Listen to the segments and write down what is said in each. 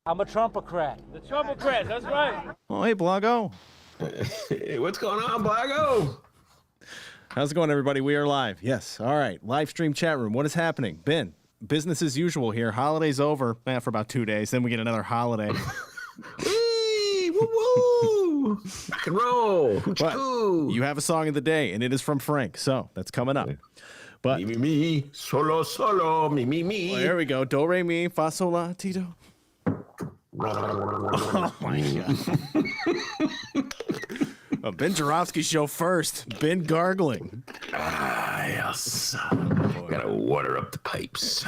I'm a Trumpocrat. The Trumpocrat, that's right. Oh, hey, Blago. Hey, what's going on, Blago? How's it going, everybody? We are live. Yes. All right. Live stream chat room. What is happening? Ben, business as usual here. Holiday's over for about 2 days. Then we get another holiday. Wee, woo, woo. Rock and roll. But you have a song of the day, and it is from Frank. So that's coming up. But me, solo, solo, me. Well, there we go. Do, re, mi, fa, sol, la, ti, do. Oh, my God. Ben Joravsky show first. Ben gargling. Yes. Gotta water up the pipes.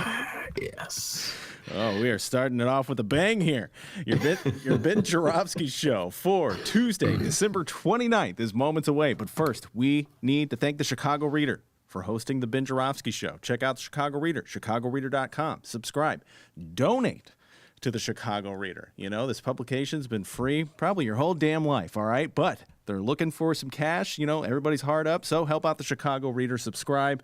Yes. Oh, we are starting it off with a bang here. Your Ben Joravsky show for Tuesday, December 29th is moments away. But first, we need to thank the Chicago Reader for hosting the Ben Joravsky show. Check out the Chicago Reader, chicagoreader.com. Subscribe. Donate to the Chicago Reader. You know, this publication's been free probably your whole damn life, all right? But they're looking for some cash. You know, everybody's hard up, so help out the Chicago Reader. Subscribe.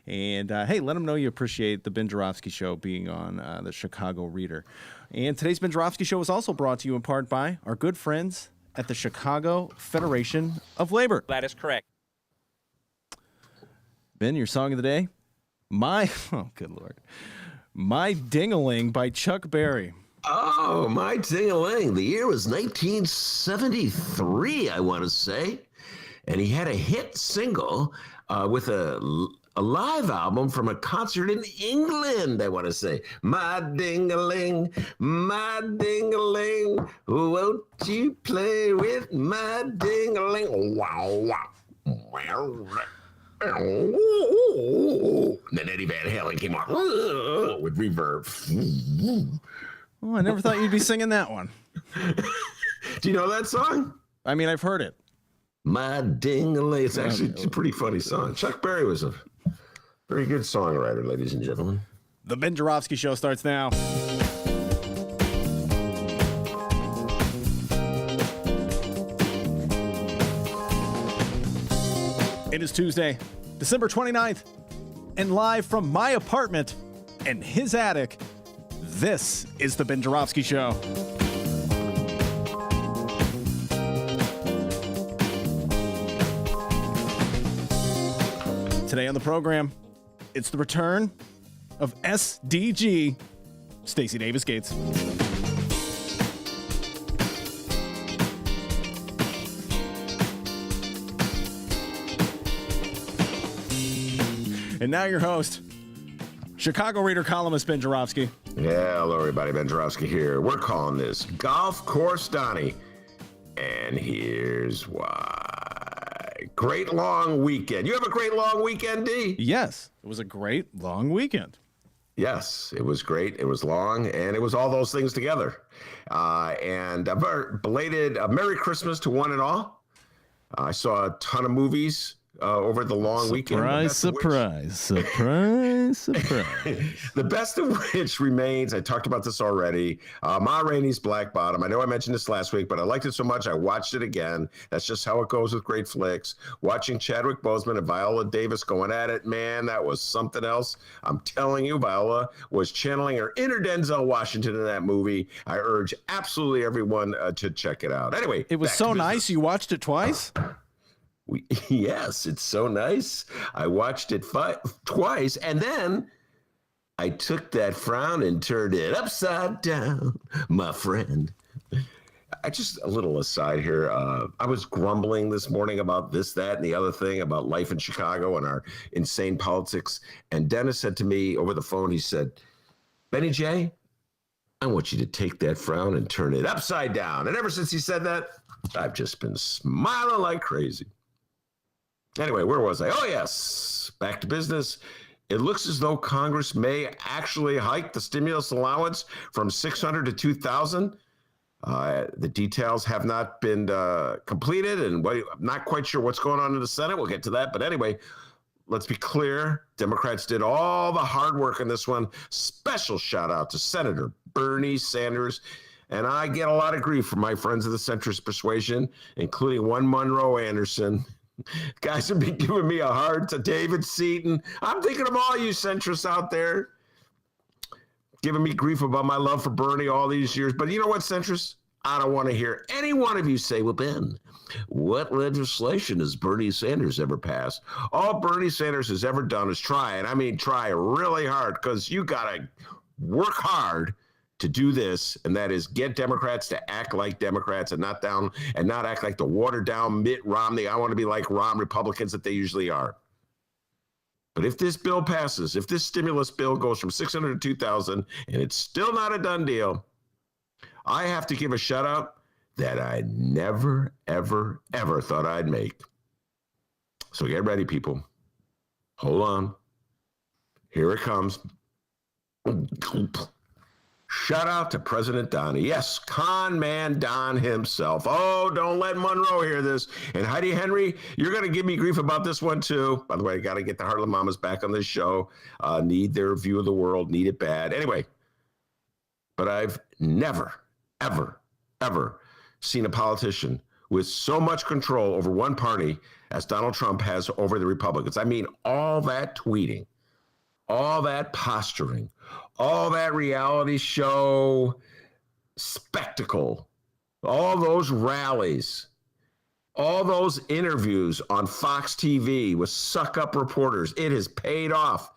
And, hey, let them know you appreciate the Ben Joravsky show being on the Chicago Reader. And today's Ben Joravsky show is also brought to you in part by our good friends at the Chicago Federation of Labor. That is correct. Ben, your song of the day? Oh, good Lord. My Ding-a-Ling by Chuck Berry. Oh, my ding-a-ling. The year was 1973, I want to say. And he had a hit single with a live album from a concert in England, I want to say. My ding-a-ling, won't you play with my ding-a-ling? Wow, wow. And then Eddie Van Halen came on with reverb. Oh, I never thought you'd be singing that one. Do you know that song? I mean, I've heard it. My ding-a-ling. It's actually a pretty funny song. Chuck Berry was a very good songwriter, ladies and gentlemen. The Ben Joravsky show starts now. It is Tuesday, December 29th, and live from my apartment and his attic, this is the Ben Joravsky Show. Today on the program, it's the return of SDG, Stacy Davis Gates. And now your host, Chicago Reader columnist Ben Joravsky. Yeah, hello everybody, Ben Joravsky here. We're calling this Golf Course Donnie. And here's why. Great long weekend. You have a great long weekend, D? Yes, it was a great long weekend. Yes, it was great. It was long, and it was all those things together. And a very belated Merry Christmas to one and all. I saw a ton of movies over the long weekend. Surprise. The best of which remains, I talked about this already, Ma Rainey's Black Bottom. I know I mentioned this last week, but I liked it so much I watched it again. That's just how it goes with great flicks. Watching Chadwick Boseman and Viola Davis going at it, man, that was something else. I'm telling you, Viola was channeling her inner Denzel Washington in that movie. I urge absolutely everyone to check it out. Anyway, it was so nice you watched it twice? Yes, it's so nice. I watched it twice, and then I took that frown and turned it upside down, my friend. A little aside here. I was grumbling this morning about this, that, and the other thing about life in Chicago and our insane politics. And Dennis said to me over the phone, he said, Benny J, I want you to take that frown and turn it upside down. And ever since he said that, I've just been smiling like crazy. Anyway, where was I? Oh, yes. Back to business. It looks as though Congress may actually hike the stimulus allowance from $600 to $2,000. The details have not been completed, and I'm not quite sure what's going on in the Senate. We'll get to that. But anyway, let's be clear. Democrats did all the hard work on this one. Special shout out to Senator Bernie Sanders. And I get a lot of grief from my friends of the centrist persuasion, including one Monroe Anderson. Guys have been giving me a hard to David Seaton. I'm thinking of all you centrists out there. giving me grief about my love for Bernie all these years. But you know what, centrists? I don't want to hear any one of you say, well, Ben, what legislation has Bernie Sanders ever passed? All Bernie Sanders has ever done is try, and I mean try really hard, because you got to work hard to do this, and that is get Democrats to act like Democrats and not act like the watered down Mitt Romney. I want to be like Republicans that they usually are. But if this bill passes, if this stimulus bill goes from 600 to 2,000, and it's still not a done deal, I have to give a shout out that I never, ever, ever thought I'd make. So get ready, people. Hold on. Here it comes. Shout out to President Donnie. Yes, con man Don himself. Oh, don't let Monroe hear this. And Heidi Henry, you're going to give me grief about this one too. By the way, I got to get the Heartland Mamas back on this show. Need their view of the world. Need it bad. Anyway, but I've never, ever, ever seen a politician with so much control over one party as Donald Trump has over the Republicans. I mean, all that tweeting, all that posturing, all that reality show spectacle, all those rallies, all those interviews on Fox TV with suck-up reporters. It has paid off.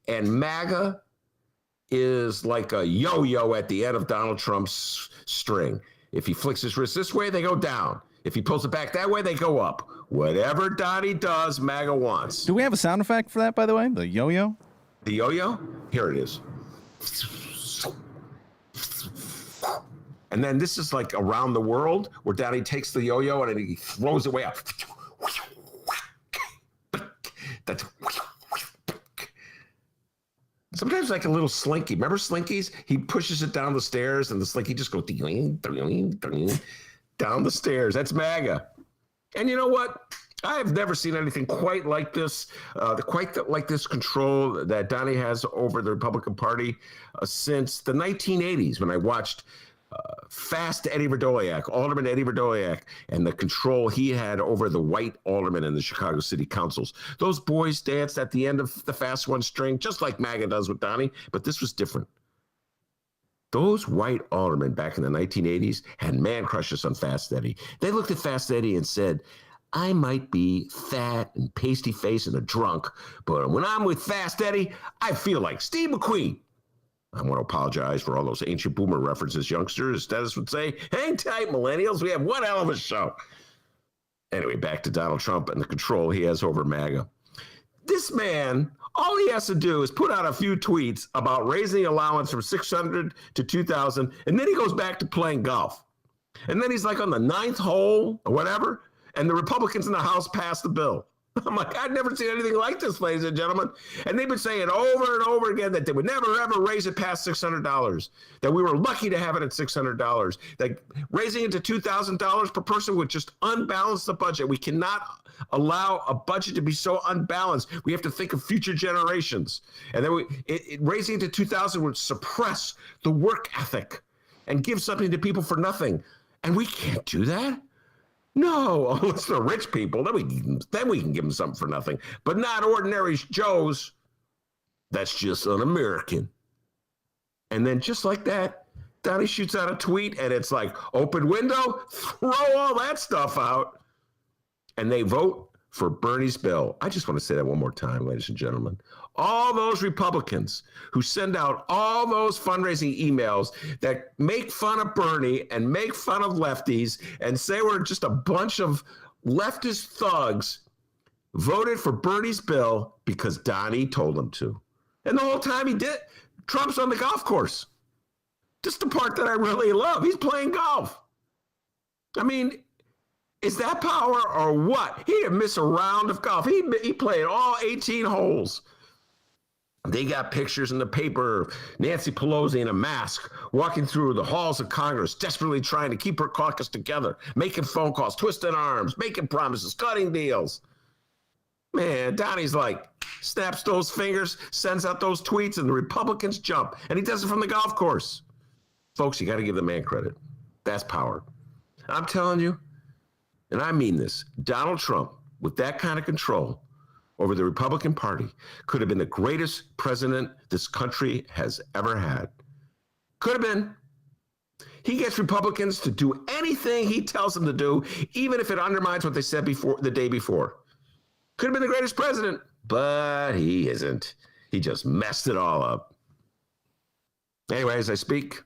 And MAGA is like a yo-yo at the end of Donald Trump's string. If he flicks his wrist this way, they go down. If he pulls it back that way, they go up. Whatever Donnie does, MAGA wants. Do we have a sound effect for that, by the way? The yo-yo? The yo-yo? Here it is. And then this is like around the world where Donnie takes the yo-yo and he throws it way up. That's sometimes like a little slinky. Remember slinkies? He pushes it down the stairs and the slinky just goes down the stairs. That's MAGA. And you know what? I have never seen anything quite like this, like this control that Donnie has over the Republican Party since the 1980s when I watched Fast Eddie Verdoliak, Alderman Eddie Verdoliak, and the control he had over the white aldermen in the Chicago City Councils. Those boys danced at the end of the Fast One string, just like MAGA does with Donnie, but this was different. Those white aldermen back in the 1980s had man crushes on Fast Eddie. They looked at Fast Eddie and said, I might be fat and pasty-faced and a drunk, but when I'm with Fast Eddie, I feel like Steve McQueen. I want to apologize for all those ancient boomer references, youngsters. Dennis would say, hang tight, millennials. We have one hell of a show. Anyway, back to Donald Trump and the control he has over MAGA. This man, all he has to do is put out a few tweets about raising the allowance from 600 to 2,000, and then he goes back to playing golf. And then he's like on the 9th hole or whatever, and the Republicans in the House passed the bill. I'm like, I've never seen anything like this, ladies and gentlemen. And they've been saying over and over again that they would never, ever raise it past $600, that we were lucky to have it at $600, that raising it to $2,000 per person would just unbalance the budget. We cannot allow a budget to be so unbalanced. We have to think of future generations. And then raising it to 2,000 would suppress the work ethic and give something to people for nothing. And we can't do that. No, unless they're rich people, then we can give them something for nothing. But not ordinary Joes. That's just un-American. And then just like that, Donnie shoots out a tweet, and it's like, open window, throw all that stuff out. And they vote for Bernie's bill. I just want to say that one more time, ladies and gentlemen. All those Republicans who send out all those fundraising emails that make fun of Bernie and make fun of lefties and say we're just a bunch of leftist thugs voted for Bernie's bill because Donnie told them to. And the whole time he did, Trump's on the golf course. Just the part that I really love. He's playing golf. I mean, is that power or what? He didn't miss a round of golf. He played all 18 holes. They got pictures in the paper of Nancy Pelosi in a mask walking through the halls of Congress, desperately trying to keep her caucus together, making phone calls, twisting arms, making promises, cutting deals. Man, Donnie's like, snaps those fingers, sends out those tweets, and the Republicans jump. And he does it from the golf course. Folks, you got to give the man credit. That's power. I'm telling you, and I mean this, Donald Trump, with that kind of control over the Republican Party, could have been the greatest president this country has ever had. Could have been. He gets Republicans to do anything he tells them to do, even if it undermines what they said before the day before. Could have been the greatest president, but he isn't. He just messed it all up. Anyway, as I speak,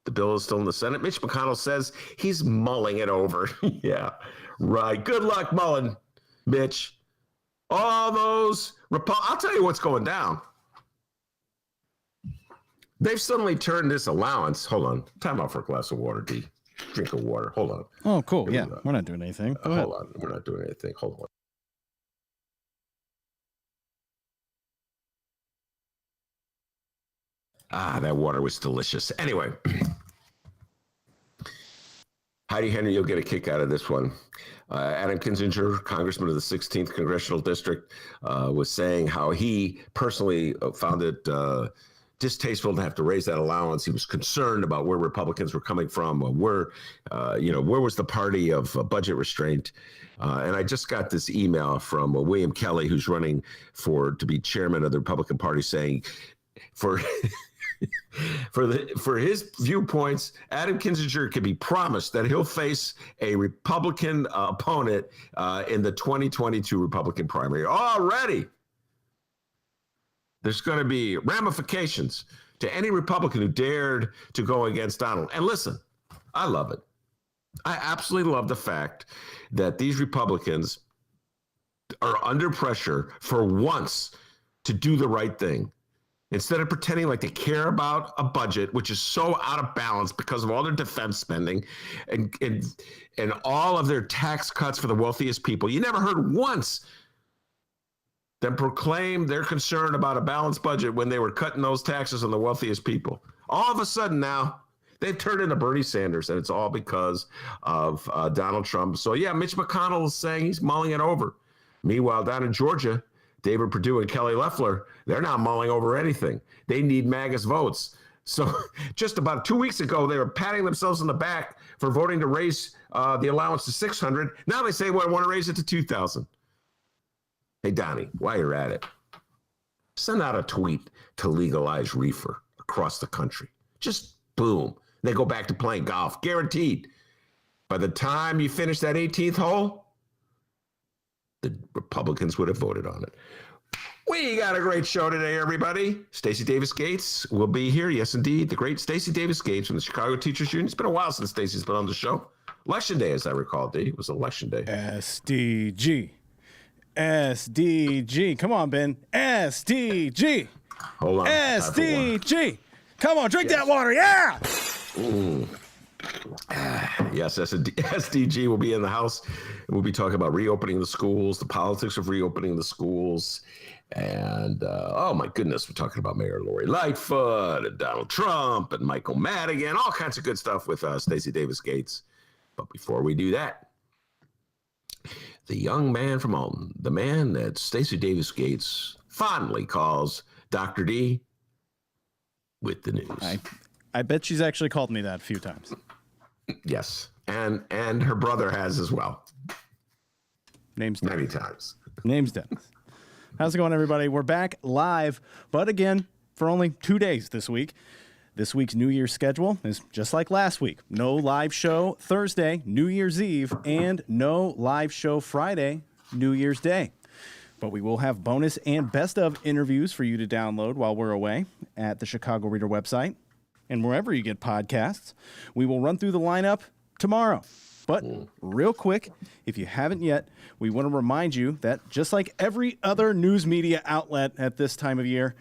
the bill is still in the Senate. Mitch McConnell says he's mulling it over. Yeah, right. Good luck mulling, Mitch. All those, I'll tell you what's going down. They've suddenly turned this allowance. Hold on. Time out for a glass of water, D. Drink of water. Hold on. Oh, cool. Yeah, we're not doing anything. Hold on. We're not doing anything. Hold on. That water was delicious. Anyway, Heidi Henry, you'll get a kick out of this one. Adam Kinzinger, congressman of the 16th Congressional District, was saying how he personally found it distasteful to have to raise that allowance. He was concerned about where Republicans were coming from, where was the party of budget restraint. And I just got this email from William Kelly, who's running to be chairman of the Republican Party, saying for his viewpoints, Adam Kinzinger can be promised that he'll face a Republican opponent in the 2022 Republican primary. Already, there's going to be ramifications to any Republican who dared to go against Donald. And listen, I love it. I absolutely love the fact that these Republicans are under pressure for once to do the right thing. Instead of pretending like they care about a budget, which is so out of balance because of all their defense spending and all of their tax cuts for the wealthiest people. You never heard once them proclaim their concern about a balanced budget when they were cutting those taxes on the wealthiest people. All of a sudden now, they've turned into Bernie Sanders, and it's all because of Donald Trump. So, yeah, Mitch McConnell is saying he's mulling it over. Meanwhile, down in Georgia, David Perdue and Kelly Loeffler, they're not mulling over anything. They need MAGA's votes. So just about 2 weeks ago, they were patting themselves on the back for voting to raise the allowance to $600. Now they say, well, I want to raise it to $2,000. Hey, Donnie, while you're at it, send out a tweet to legalize reefer across the country. Just boom. They go back to playing golf, guaranteed. By the time you finish that 18th hole, the Republicans would have voted on it. We got a great show today, everybody. Stacy Davis Gates will be here. Yes, indeed. The great Stacy Davis Gates from the Chicago Teachers Union. It's been a while since Stacy's been on the show. Election day, as I recall, D. It was election day. SDG. SDG. Come on, Ben. SDG. Hold on. SDG. Come on, drink that water. Yeah. Yes, SDG will be in the House. We'll be talking about reopening the schools, the politics of reopening the schools. And, oh, my goodness, we're talking about Mayor Lori Lightfoot and Donald Trump and Michael Madigan, all kinds of good stuff with Stacy Davis Gates. But before we do that, the young man from Alton, the man that Stacy Davis Gates fondly calls Dr. D, with the news. I bet she's actually called me that a few times. Yes, and her brother has as well. Name's many times. Name's Dennis. How's it going, everybody? We're back live, but again, for only 2 days this week. This week's New Year's schedule is just like last week. No live show Thursday, New Year's Eve, and no live show Friday, New Year's Day. But we will have bonus and best of interviews for you to download while we're away at the Chicago Reader website and wherever you get podcasts. We will run through the lineup tomorrow. But real quick, if you haven't yet, we want to remind you that just like every other news media outlet at this time of year,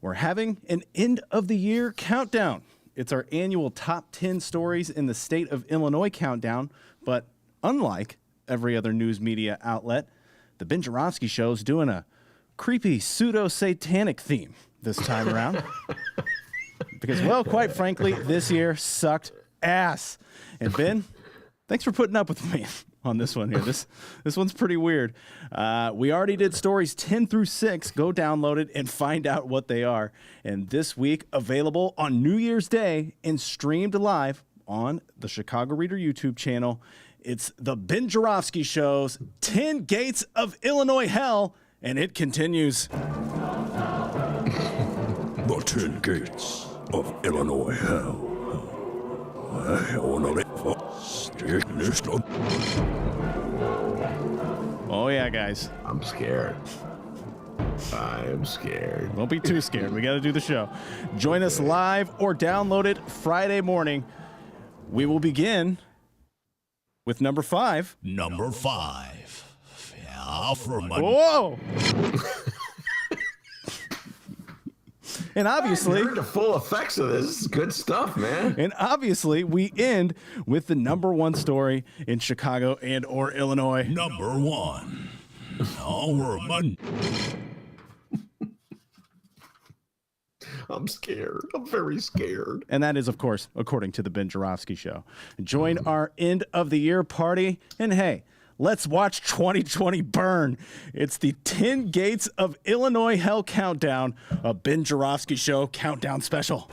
we're having an end of the year countdown. It's our annual top 10 stories in the state of Illinois countdown. But unlike every other news media outlet, the Ben Joravsky Show's doing a creepy pseudo-satanic theme this time around. Because, well, quite frankly, this year sucked ass. And Ben, thanks for putting up with me on this one here. This one's pretty weird. We already did stories 10 through 6. Go download it and find out what they are. And this week, available on New Year's Day and streamed live on the Chicago Reader YouTube channel. It's the Ben Joravsky Show's 10 Gates of Illinois Hell, and it continues. The 10 Gates of Illinois Hell. Oh, yeah, guys. I'm scared. I'm scared. Don't be too scared. We got to do the show. Join us live or download it Friday morning. We will begin with number 5. Number 5. Yeah, for my... Whoa! And obviously, I heard the full effects of this. This is good stuff, man. And obviously, we end with the number 1 story in Chicago and or Illinois. Number 1. Our money. I'm scared. I'm very scared. And that is, of course, according to the Ben Joravsky Show. Join our end of the year party. And hey, let's watch 2020 burn. It's the 10 Gates of Illinois Hell Countdown, a Ben Joravsky Show countdown special.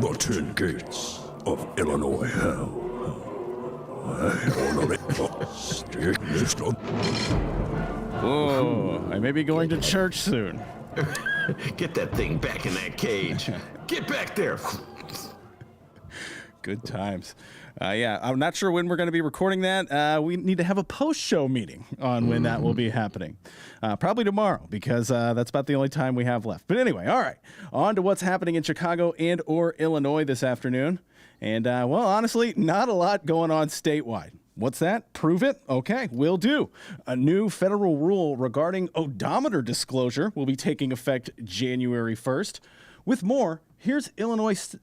The 10 Gates of Illinois Hell. Whoa, I may be going to church soon. Get that thing back in that cage. Get back there. Good times. Yeah, I'm not sure when we're going to be recording that. We need to have a post-show meeting on when that will be happening. Probably tomorrow, because that's about the only time we have left. But anyway, all right. On to what's happening in Chicago and or Illinois this afternoon. And, well, honestly, not a lot going on statewide. What's that? Prove it? Okay, will do. A new federal rule regarding odometer disclosure will be taking effect January 1st. With more, here's Illinois...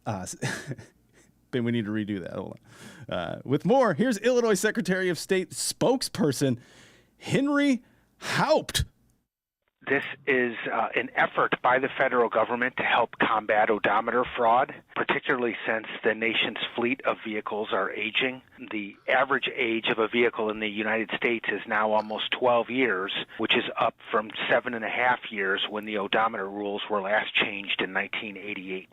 Ben, we need to redo that. Hold on. With more, here's Illinois Secretary of State spokesperson Henry Haupt. This is an effort by the federal government to help combat odometer fraud, particularly since the nation's fleet of vehicles are aging. The average age of a vehicle in the United States is now almost 12 years, which is up from 7.5 years when the odometer rules were last changed in 1988.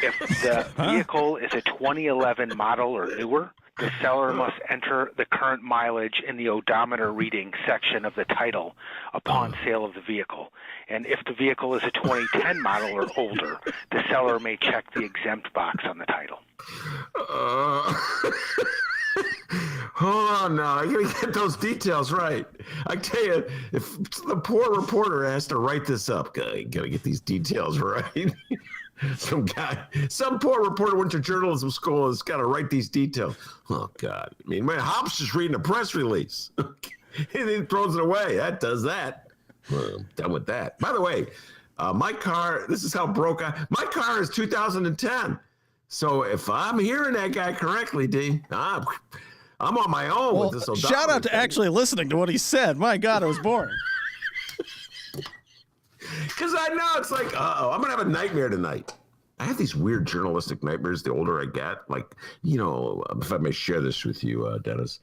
If the vehicle is a 2011 model or newer, the seller must enter the current mileage in the odometer reading section of the title upon sale of the vehicle. And if the vehicle is a 2010 model or older, the seller may check the exempt box on the title. Hold on now. I gotta get those details right. I tell you, if the poor reporter has to write this up, gotta get these details right. Some poor reporter went to journalism school and has got to write these details. Oh, God. I mean, Hop's just reading a press release. And he throws it away. That does that. Well, I'm done with that. By the way, my car, this is how broke my car is 2010. So if I'm hearing that guy correctly, D, I'm on my own with this odometer shout out to thing. actually listening to what he said. My God, it was boring. Because I know it's like, I'm going to have a nightmare tonight. I have these weird journalistic nightmares the older I get. Like, if I may share this with you, Dennis,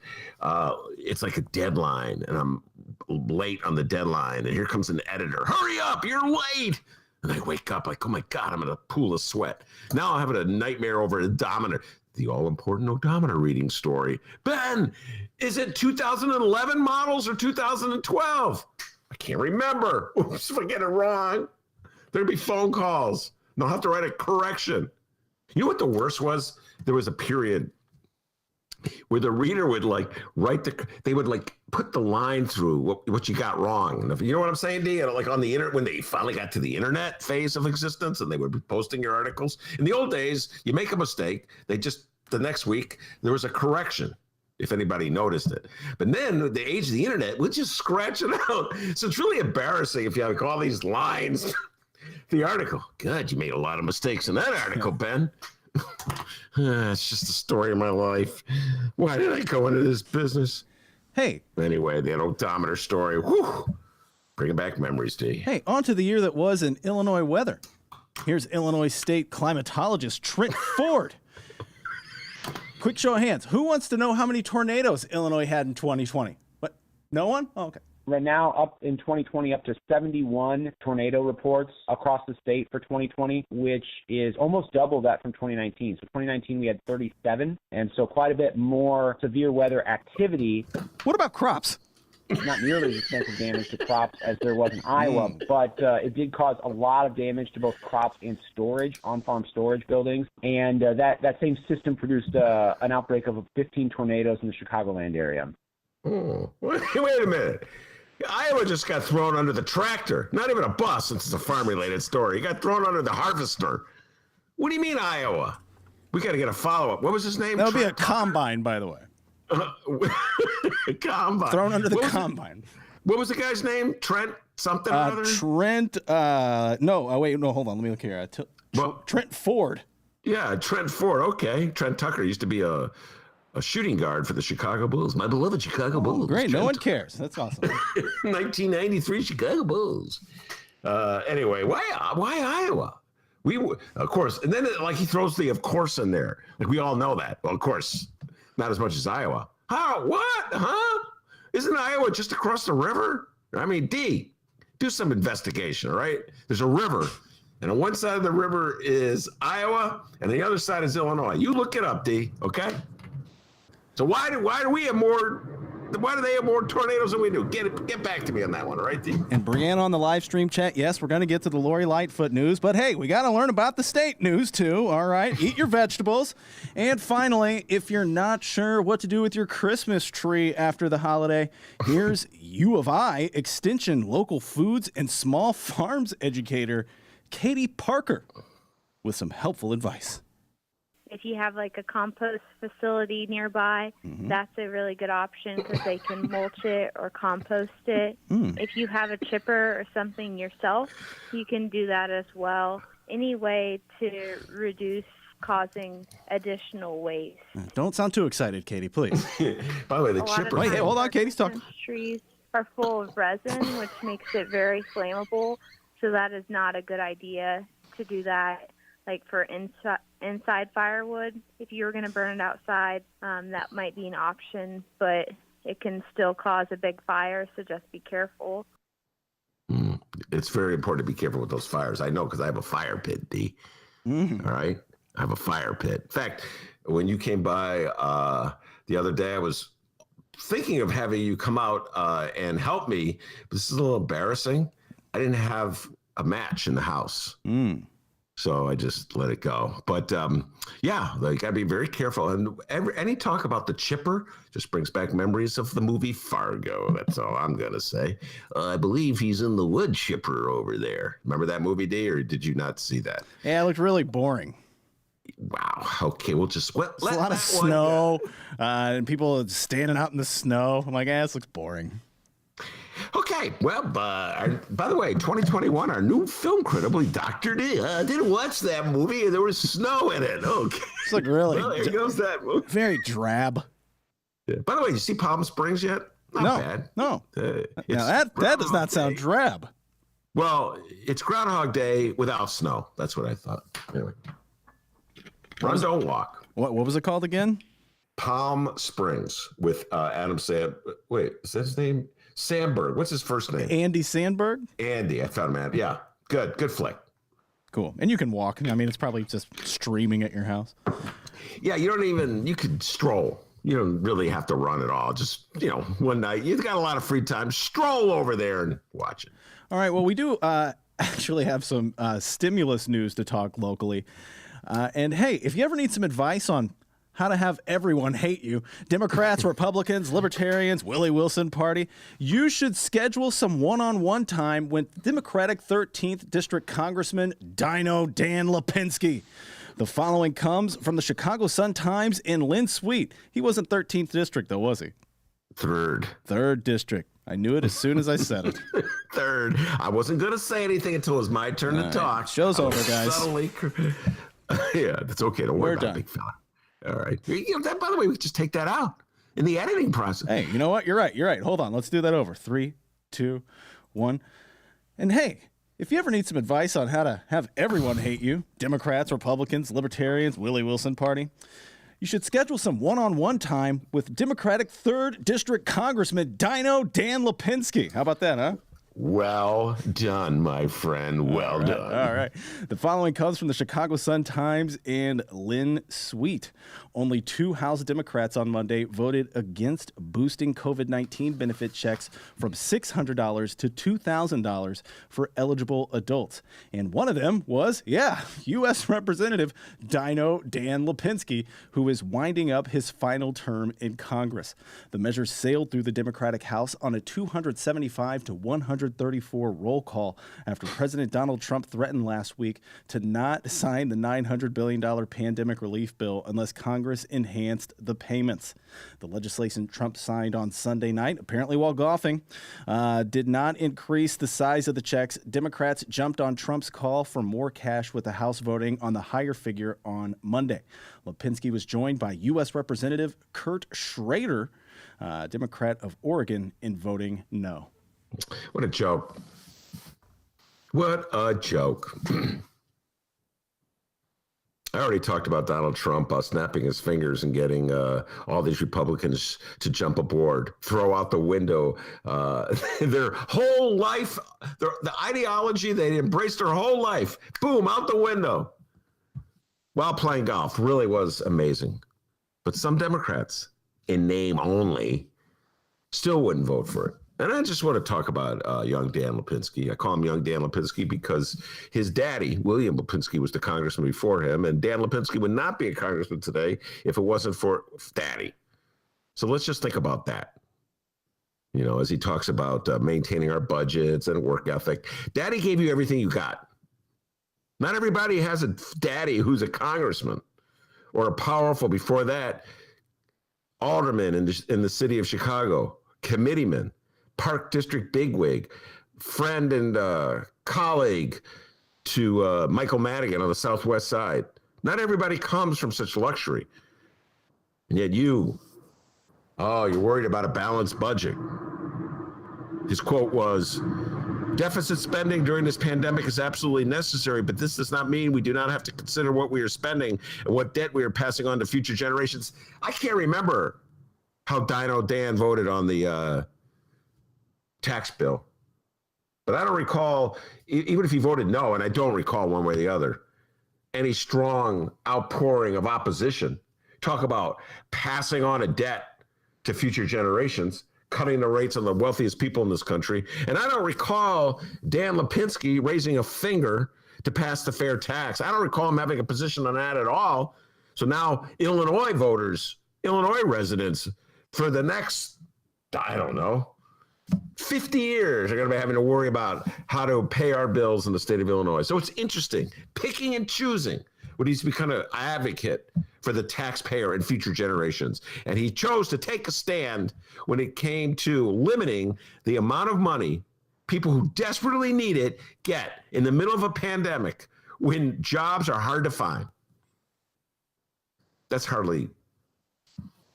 it's like a deadline, and I'm late on the deadline, and here comes an editor. Hurry up, you're late. And I wake up like, oh, my God, I'm in a pool of sweat. Now I'm having a nightmare over odometer. The all-important odometer reading story. Ben, is it 2011 models or 2012? I can't remember. Oops, if I get it wrong, there'll be phone calls. And I'll have to write a correction. You know what the worst was? There was a period where the reader would they would put the line through what you got wrong. You know what I'm saying, D? Like on the internet, when they finally got to the internet phase of existence and they would be posting your articles. In the old days, you make a mistake. The next week, there was a correction, if anybody noticed it. But then with the age of the internet, we'll just scratch it out. So it's really embarrassing if you have all these lines. The article. God, you made a lot of mistakes in that article, Ben. It's just the story of my life. Why did I go into this business? Hey. Anyway, that odometer story. Whew. Bringing back memories, D. Hey, on to the year that was in Illinois weather. Here's Illinois State climatologist Trent Ford. Quick show of hands. Who wants to know how many tornadoes Illinois had in 2020? What? No one? Oh, okay. Right now, up in 2020, up to 71 tornado reports across the state for 2020, which is almost double that from 2019. So 2019, we had 37, and so quite a bit more severe weather activity. What about crops? not nearly as extensive damage to crops as there was in Iowa, but it did cause a lot of damage to both crops and storage, on-farm storage buildings. And that same system produced an outbreak of 15 tornadoes in the Chicagoland area. Oh, wait a minute. Iowa just got thrown under the tractor. Not even a bus, since it's a farm-related story. He got thrown under the harvester. What do you mean, Iowa? We got to get a follow-up. What was his name? That would be a combine, by the way. Combine. Thrown under the combine. What was the guy's name? Trent something or other? Trent, wait, hold on. Let me look here. Trent Ford. Yeah, Trent Ford. Okay. Trent Tucker used to be a shooting guard for the Chicago Bulls. My beloved Chicago Bulls. Great. No one cares. That's awesome. 1993 Chicago Bulls. Anyway, why Iowa? Of course, and then he throws the of course in there. Like, we all know that. Well, of course, not as much as Iowa. How? What? Huh? Isn't Iowa just across the river? I mean, D, do some investigation, all right? There's a river, and on one side of the river is Iowa, and the other side is Illinois. You look it up, D, okay? So why do we have more? Why do they have more tornadoes than we do? Get back to me on that one, all right, D? And Brianna on the live stream chat, yes, we're going to get to the Lori Lightfoot news, but hey, we got to learn about the state news too, all right? Eat your vegetables. And finally, if you're not sure what to do with your Christmas tree after the holiday, here's U of I Extension Local Foods and Small Farms educator Katie Parker with some helpful advice. If you have a compost facility nearby, that's a really good option because they can mulch it or compost it. If you have a chipper or something yourself, you can do that as well. Any way to reduce causing additional waste. Don't sound too excited, Katie, please. By the way, the chipper. Wait, hey, hold on, Katie's talking. Trees are full of resin, which makes it very flammable. So that is not a good idea to do that. For inside firewood, if you were going to burn it outside, that might be an option, but it can still cause a big fire, so just be careful. It's very important to be careful with those fires. I know because I have a fire pit, D. All right? I have a fire pit. In fact, when you came by the other day, I was thinking of having you come out and help me. But this is a little embarrassing. I didn't have a match in the house. So I just let it go. But yeah, you got to be very careful. And any talk about the chipper just brings back memories of the movie Fargo. That's all I'm going to say. I believe he's in the wood chipper over there. Remember that movie, D, or did you not see that? Yeah, it looked really boring. Wow. Okay, we'll just let a lot of snow and people standing out in the snow. I'm like, this looks boring. Okay, well, by the way, 2021, our new film critic, Dr. D. I didn't watch that movie. There was snow in it. Okay. It's really. Well, there goes that movie. Very drab. Yeah. By the way, you see Palm Springs yet? Not bad. No. Now that does not sound drab. Well, it's Groundhog Day without snow. That's what I thought. Anyway. Run, don't walk. What was it called again? Palm Springs with Adam Sandberg. Wait, is that his name? Sandberg. What's his first name? Andy Sandberg? Andy. I found him. Yeah. Good flick. Cool. And you can walk. I mean, it's probably just streaming at your house. Yeah, you could stroll. You don't really have to run at all. Just, one night, you've got a lot of free time. Stroll over there and watch it. All right. Well, we do actually have some stimulus news to talk locally. And hey, if you ever need some advice on how to have everyone hate you, Democrats, Republicans, Libertarians, Willie Wilson Party, you should schedule some one-on-one time with Democratic 13th District Congressman Dino Dan Lipinski. The following comes from the Chicago Sun-Times in Lynn Sweet. He wasn't 13th District, though, was he? Third District. I knew it as soon as I said it. Third. I wasn't going to say anything until it was my turn to talk. Show's over, guys. Yeah, that's okay. Don't worry about it, big fella. All right. By the way, we could just take that out in the editing process. Hey, you know what? You're right. Hold on. Let's do that over. 3, 2, 1. And hey, if you ever need some advice on how to have everyone hate you, Democrats, Republicans, Libertarians, Willie Wilson Party, you should schedule some one-on-one time with Democratic 3rd District Congressman Dino Dan Lipinski. How about that, huh? Well done, my friend. Well done. All right. The following comes from the Chicago Sun-Times and Lynn Sweet. Only 2 House Democrats on Monday voted against boosting COVID-19 benefit checks from $600 to $2,000 for eligible adults. And one of them was, U.S. Representative Dino Dan Lipinski, who is winding up his final term in Congress. The measure sailed through the Democratic House on a 275 to 134 roll call after President Donald Trump threatened last week to not sign the $900 billion pandemic relief bill unless Congress enhanced the payments. The legislation Trump signed on Sunday night, apparently while golfing, did not increase the size of the checks. Democrats jumped on Trump's call for more cash with the House voting on the higher figure on Monday. Lipinski was joined by U.S. Representative Kurt Schrader, Democrat of Oregon, in voting no. What a joke. What a joke. I already talked about Donald Trump snapping his fingers and getting all these Republicans to jump aboard, throw out the window their whole life, the ideology they embraced their whole life, boom, out the window while playing golf. Really was amazing. But some Democrats, in name only, still wouldn't vote for it. And I just want to talk about young Dan Lipinski. I call him young Dan Lipinski because his daddy, William Lipinski, was the congressman before him. And Dan Lipinski would not be a congressman today if it wasn't for daddy. So let's just think about that. You know, as he talks about maintaining our budgets and work ethic. Daddy gave you everything you got. Not everybody has a daddy who's a congressman or a powerful, before that, alderman in the city of Chicago, committeeman, Park District bigwig, friend and colleague to Michael Madigan on the Southwest Side. Not everybody comes from such luxury. And yet you're worried about a balanced budget. His quote was, "Deficit spending during this pandemic is absolutely necessary, but this does not mean we do not have to consider what we are spending and what debt we are passing on to future generations." I can't remember how Dino Dan voted on the tax bill. But I don't recall, even if he voted no, and I don't recall one way or the other, any strong outpouring of opposition. Talk about passing on a debt to future generations, cutting the rates on the wealthiest people in this country. And I don't recall Dan Lipinski raising a finger to pass the fair tax. I don't recall him having a position on that at all. So now Illinois voters, Illinois residents, for the next, 50 years are going to be having to worry about how to pay our bills in the state of Illinois. So it's interesting, picking and choosing what he's become an advocate for the taxpayer and future generations. And he chose to take a stand when it came to limiting the amount of money people who desperately need it get in the middle of a pandemic when jobs are hard to find. That's hardly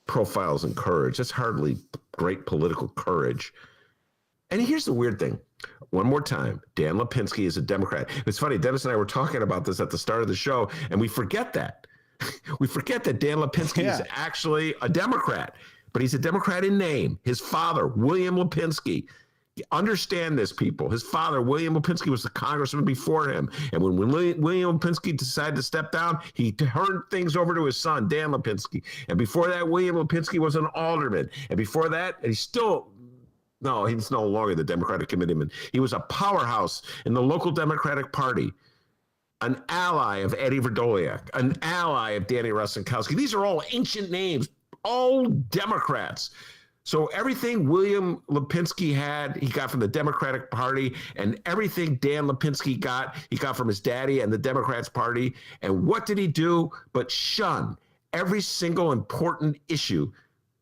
profiles in courage. That's hardly great political courage. And here's the weird thing. One more time, Dan Lipinski is a Democrat. It's funny, Dennis and I were talking about this at the start of the show, and we forget that. We forget that Dan Lipinski is actually a Democrat, but he's a Democrat in name. His father, William Lipinski, understand this, people. His father, William Lipinski, was the congressman before him. And when William Lipinski decided to step down, he turned things over to his son, Dan Lipinski. And before that, William Lipinski was an alderman. And before that, and he's no longer the Democratic committeeman. He was a powerhouse in the local Democratic Party, an ally of Eddie Verdoliak, an ally of Danny Rostenkowski. These are all ancient names, all Democrats. So everything William Lipinski had, he got from the Democratic Party, and everything Dan Lipinski got, he got from his daddy and the Democrats Party. And what did he do but shun every single important issue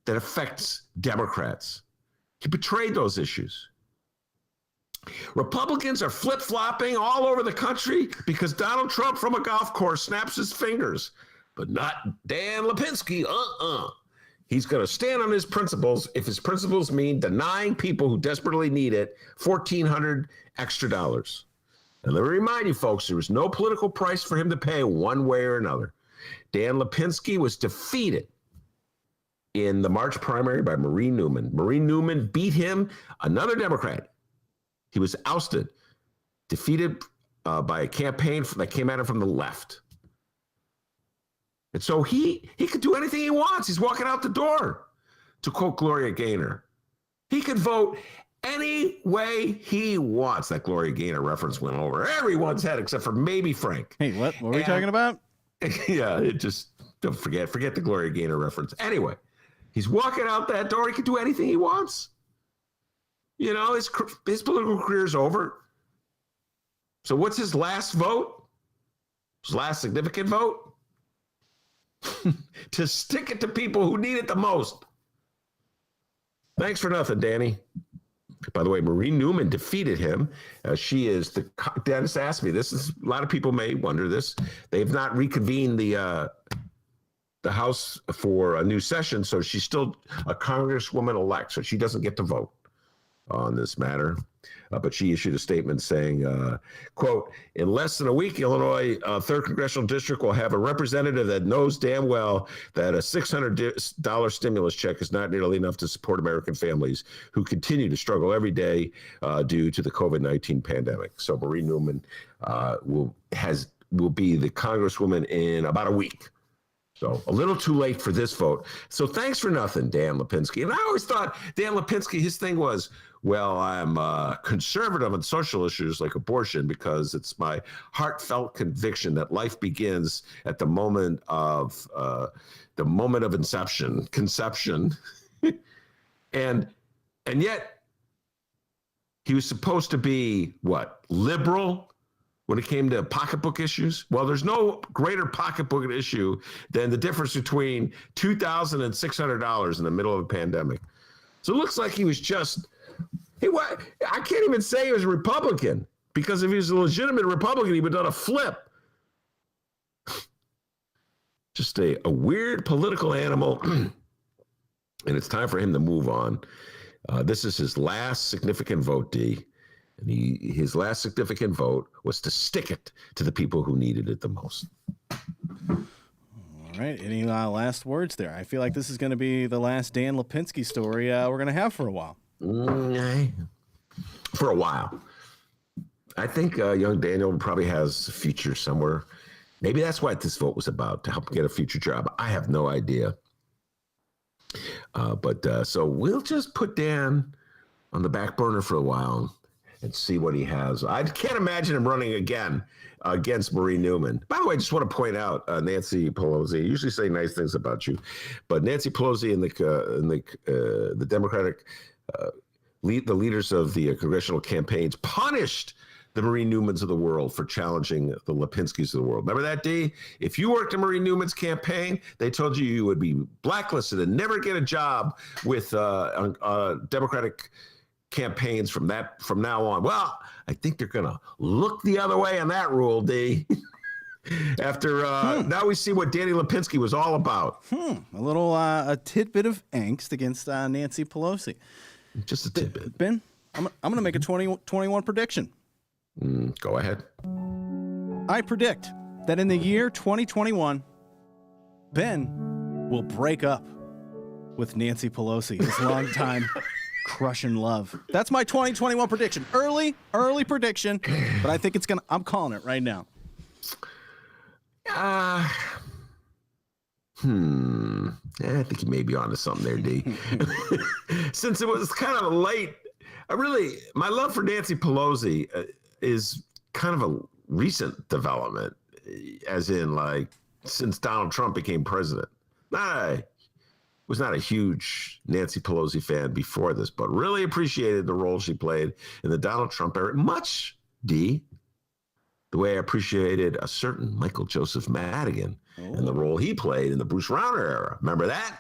that affects Democrats? He betrayed those issues. Republicans are flip-flopping all over the country because Donald Trump from a golf course snaps his fingers, but not Dan Lipinski. He's going to stand on his principles if his principles mean denying people who desperately need it $1,400 extra. And let me remind you, folks, there was no political price for him to pay one way or another. Dan Lipinski was defeated in the March primary by Marie Newman. Marie Newman beat him, another Democrat, He was ousted, defeated by a campaign that came at him from the left. And so he could do anything he wants. He's walking out the door, to quote Gloria Gaynor. He could vote any way he wants. That Gloria Gaynor reference went over everyone's head except for maybe Frank. Hey, what were we talking about? Yeah, it just, don't forget the Gloria Gaynor reference. Anyway, he's walking out that door. He can do anything he wants. You know, his political career's over. So what's his last vote? His last significant vote? To stick it to people who need it the most. Thanks for nothing, Danny. By the way, Marie Newman defeated him. She is Dennis asked me, this is, a lot of people may wonder this. They've not reconvened the House for a new session, so she's still a Congresswoman-elect, so she doesn't get to vote on this matter. But she issued a statement saying, quote, in less than a week, Illinois 3rd Congressional District will have a representative that knows damn well that a $600 stimulus check is not nearly enough to support American families who continue to struggle every day due to the COVID-19 pandemic. So Marie Newman will be the Congresswoman in about a week. So a little too late for this vote. So thanks for nothing, Dan Lipinski. And I always thought Dan Lipinski, his thing was, well, I'm conservative on social issues like abortion because it's my heartfelt conviction that life begins at the moment of conception. and yet he was supposed to be what, liberal when it came to pocketbook issues? Well, there's no greater pocketbook issue than the difference between $2,000 and $600 in the middle of a pandemic. So it looks like he was just, I can't even say he was a Republican, because if he was a legitimate Republican, he would have done a flip. Just a weird political animal, and it's time for him to move on. This is his last significant vote, D. And his last significant vote was to stick it to the people who needed it the most. All right. Any last words there? I feel like this is going to be the last Dan Lipinski story we're going to have for a while. For a while. I think young Daniel probably has a future somewhere. Maybe that's what this vote was about, to help get a future job. I have no idea. So we'll just put Dan on the back burner for a while and see what he has. I can't imagine him running again against Marie Newman. By the way, I just want to point out Nancy Pelosi. I usually say nice things about you, but Nancy Pelosi and the Democratic the leaders of the congressional campaigns punished the Marie Newmans of the world for challenging the Lipinskis of the world. Remember that, D? If you worked in Marie Newman's campaign, they told you would be blacklisted and never get a job with Democratic campaigns from now on. Well, I think they're going to look the other way on that rule, D. After now we see what Danny Lipinski was all about. A little a tidbit of angst against Nancy Pelosi. Just a tidbit. Ben, I'm going to make a 2021 prediction. Go ahead. I predict that in the year 2021, Ben will break up with Nancy Pelosi, his longtime crush and love. That's my 2021 prediction. Early prediction, but I think I'm calling it right now. I think you may be onto something there, D. Since it was kind of late, my love for Nancy Pelosi is kind of a recent development, as in like since Donald Trump became president. Was not a huge Nancy Pelosi fan before this, but really appreciated the role she played in the Donald Trump era. Much, D, the way I appreciated a certain Michael Joseph Madigan and the role he played in the Bruce Rauner era. Remember that?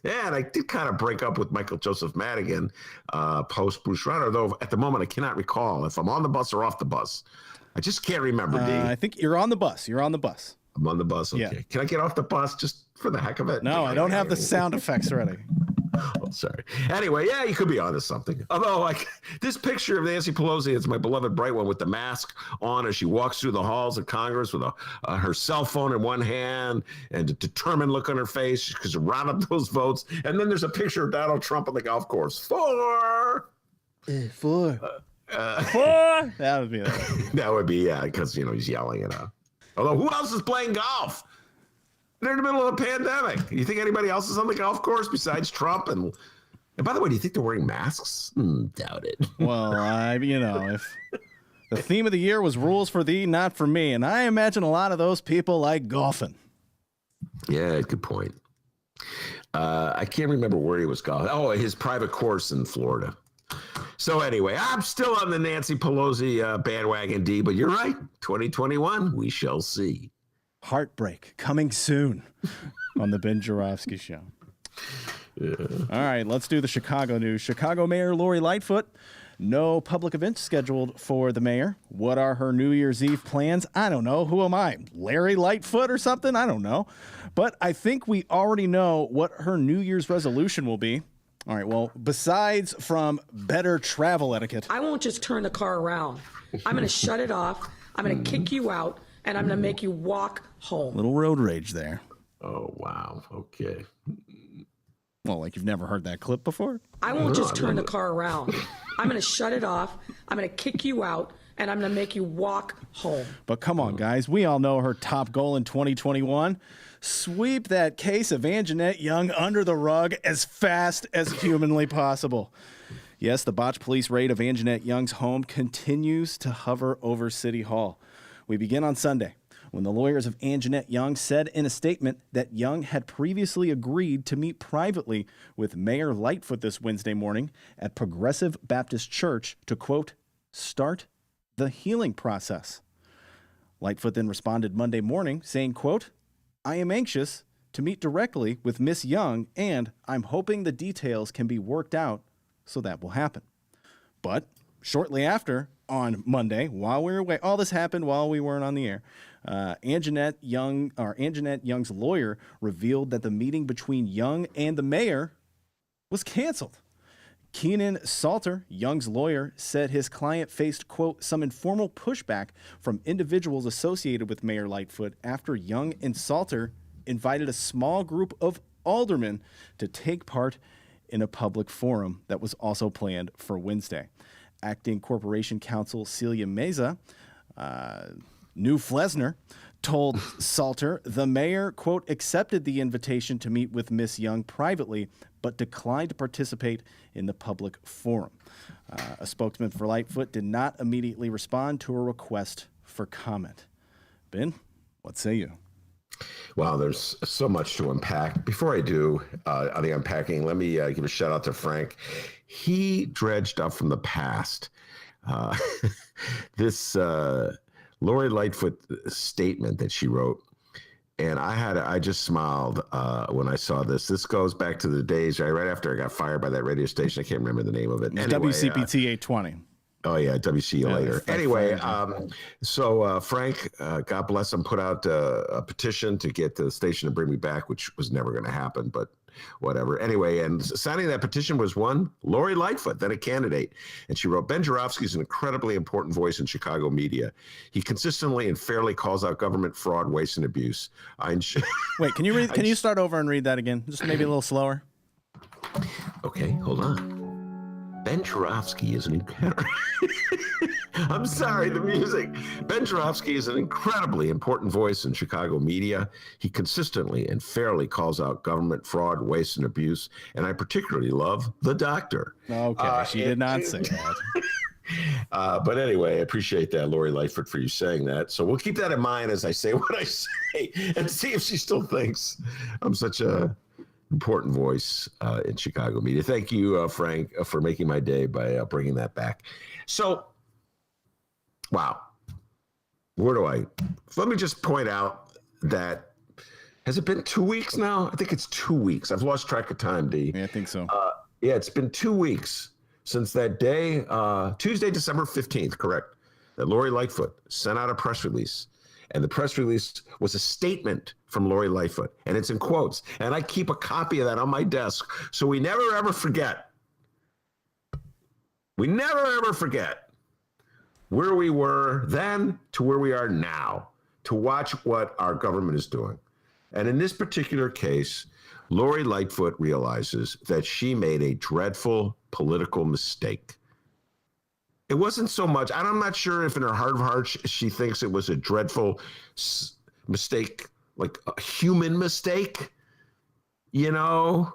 Yeah, and I did kind of break up with Michael Joseph Madigan post Bruce Rauner, though at the moment I cannot recall if I'm on the bus or off the bus. I just can't remember, D. I think you're on the bus. I'm on the bus. Okay. Yeah. Can I get off the bus just for the heck of it? No, I don't have the sound effects ready. Oh, sorry. Anyway, yeah, you could be onto something. Although, like, this picture of Nancy Pelosi, it's my beloved bright one with the mask on as she walks through the halls of Congress with her cell phone in one hand and a determined look on her face because to round up those votes. And then there's a picture of Donald Trump on the golf course. Four. That would be it. That would be, because, he's yelling it out. Although, who else is playing golf? They're in the middle of a pandemic. You think anybody else is on the golf course besides Trump? And by the way, do you think they're wearing masks? Doubt it. Well, if the theme of the year was rules for thee, not for me, and I imagine a lot of those people like golfing. Yeah, good point. I can't remember where he was golfing. Oh, his private course in Florida. So anyway, I'm still on the Nancy Pelosi bandwagon, D, but you're right. 2021, we shall see. Heartbreak coming soon on the Ben Joravsky Show. Yeah. All right, let's do the Chicago news. Chicago Mayor Lori Lightfoot. No public events scheduled for the mayor. What are her New Year's Eve plans? I don't know. Who am I? Larry Lightfoot or something? I don't know. But I think we already know what her New Year's resolution will be. All right, well, besides from better travel etiquette. I won't just turn the car around. I'm going to shut it off. I'm going to kick you out, and I'm going to make you walk home. Little road rage there. Oh, wow. Okay. Well, like you've never heard that clip before? I won't just turn the car around. I'm going to shut it off. I'm going to kick you out, and I'm going to make you walk home. But come on, guys. We all know her top goal in 2021. Sweep that case of Anjanette Young under the rug as fast as humanly possible. Yes, the botched police raid of Anjanette Young's home continues to hover over City Hall. We begin on Sunday, when the lawyers of Anjanette Young said in a statement that Young had previously agreed to meet privately with Mayor Lightfoot this Wednesday morning at Progressive Baptist Church to, quote, start the healing process. Lightfoot then responded Monday morning saying, quote, I am anxious to meet directly with Miss Young, and I'm hoping the details can be worked out so that will happen. But shortly after, on Monday, while we were away, all this happened while we weren't on the air, Anjanette Young's lawyer revealed that the meeting between Young and the mayor was canceled. Keenan Salter, Young's lawyer, said his client faced, quote, some informal pushback from individuals associated with Mayor Lightfoot after Young and Salter invited a small group of aldermen to take part in a public forum that was also planned for Wednesday. Acting Corporation Counsel Celia Meza, New Flesner, told Salter the mayor, quote, accepted the invitation to meet with Miss Young privately, but declined to participate in the public forum. A spokesman for Lightfoot did not immediately respond to a request for comment. Ben, what say you? Wow, there's so much to unpack. Before I do on the unpacking, let me give a shout out to Frank. He dredged up from the past this Lori Lightfoot statement that she wrote. And I just smiled when I saw this. This goes back to the days right after I got fired by that radio station. I can't remember the name of it. Anyway, WCPT 820. Oh, yeah, WC later. Anyway, so Frank, God bless him, put out a petition to get the station to bring me back, which was never going to happen, but whatever. Anyway, and signing that petition was one, Lori Lightfoot, then a candidate. And she wrote, Ben Joravsky is an incredibly important voice in Chicago media. He consistently and fairly calls out government fraud, waste, and abuse. Wait, can you start over and read that again? Just maybe a little slower. Okay, hold on. Ben Joravsky is an I'm sorry, the music. Ben Joravsky is an incredibly important voice in Chicago media. He consistently and fairly calls out government fraud, waste, and abuse. And I particularly love the doctor. Okay, she did not say that. But anyway, I appreciate that, Lori Lightfoot, for you saying that. So we'll keep that in mind as I say what I say and see if she still thinks I'm such a important voice in Chicago media. Thank you, Frank, for making my day by bringing that back. So, wow. Let me just point out that, has it been 2 weeks now? I think it's 2 weeks. I've lost track of time, D. Yeah, I think so. Yeah, it's been 2 weeks since that day, Tuesday, December 15th, correct, that Lori Lightfoot sent out a press release. And the press release was a statement from Lori Lightfoot, and it's in quotes. And I keep a copy of that on my desk, so we never, ever forget. We never, ever forget where we were then to where we are now, to watch what our government is doing. And in this particular case, Lori Lightfoot realizes that she made a dreadful political mistake. it wasn't so much, and I'm not sure if in her heart of hearts she thinks it was a dreadful mistake, like a human mistake, you know,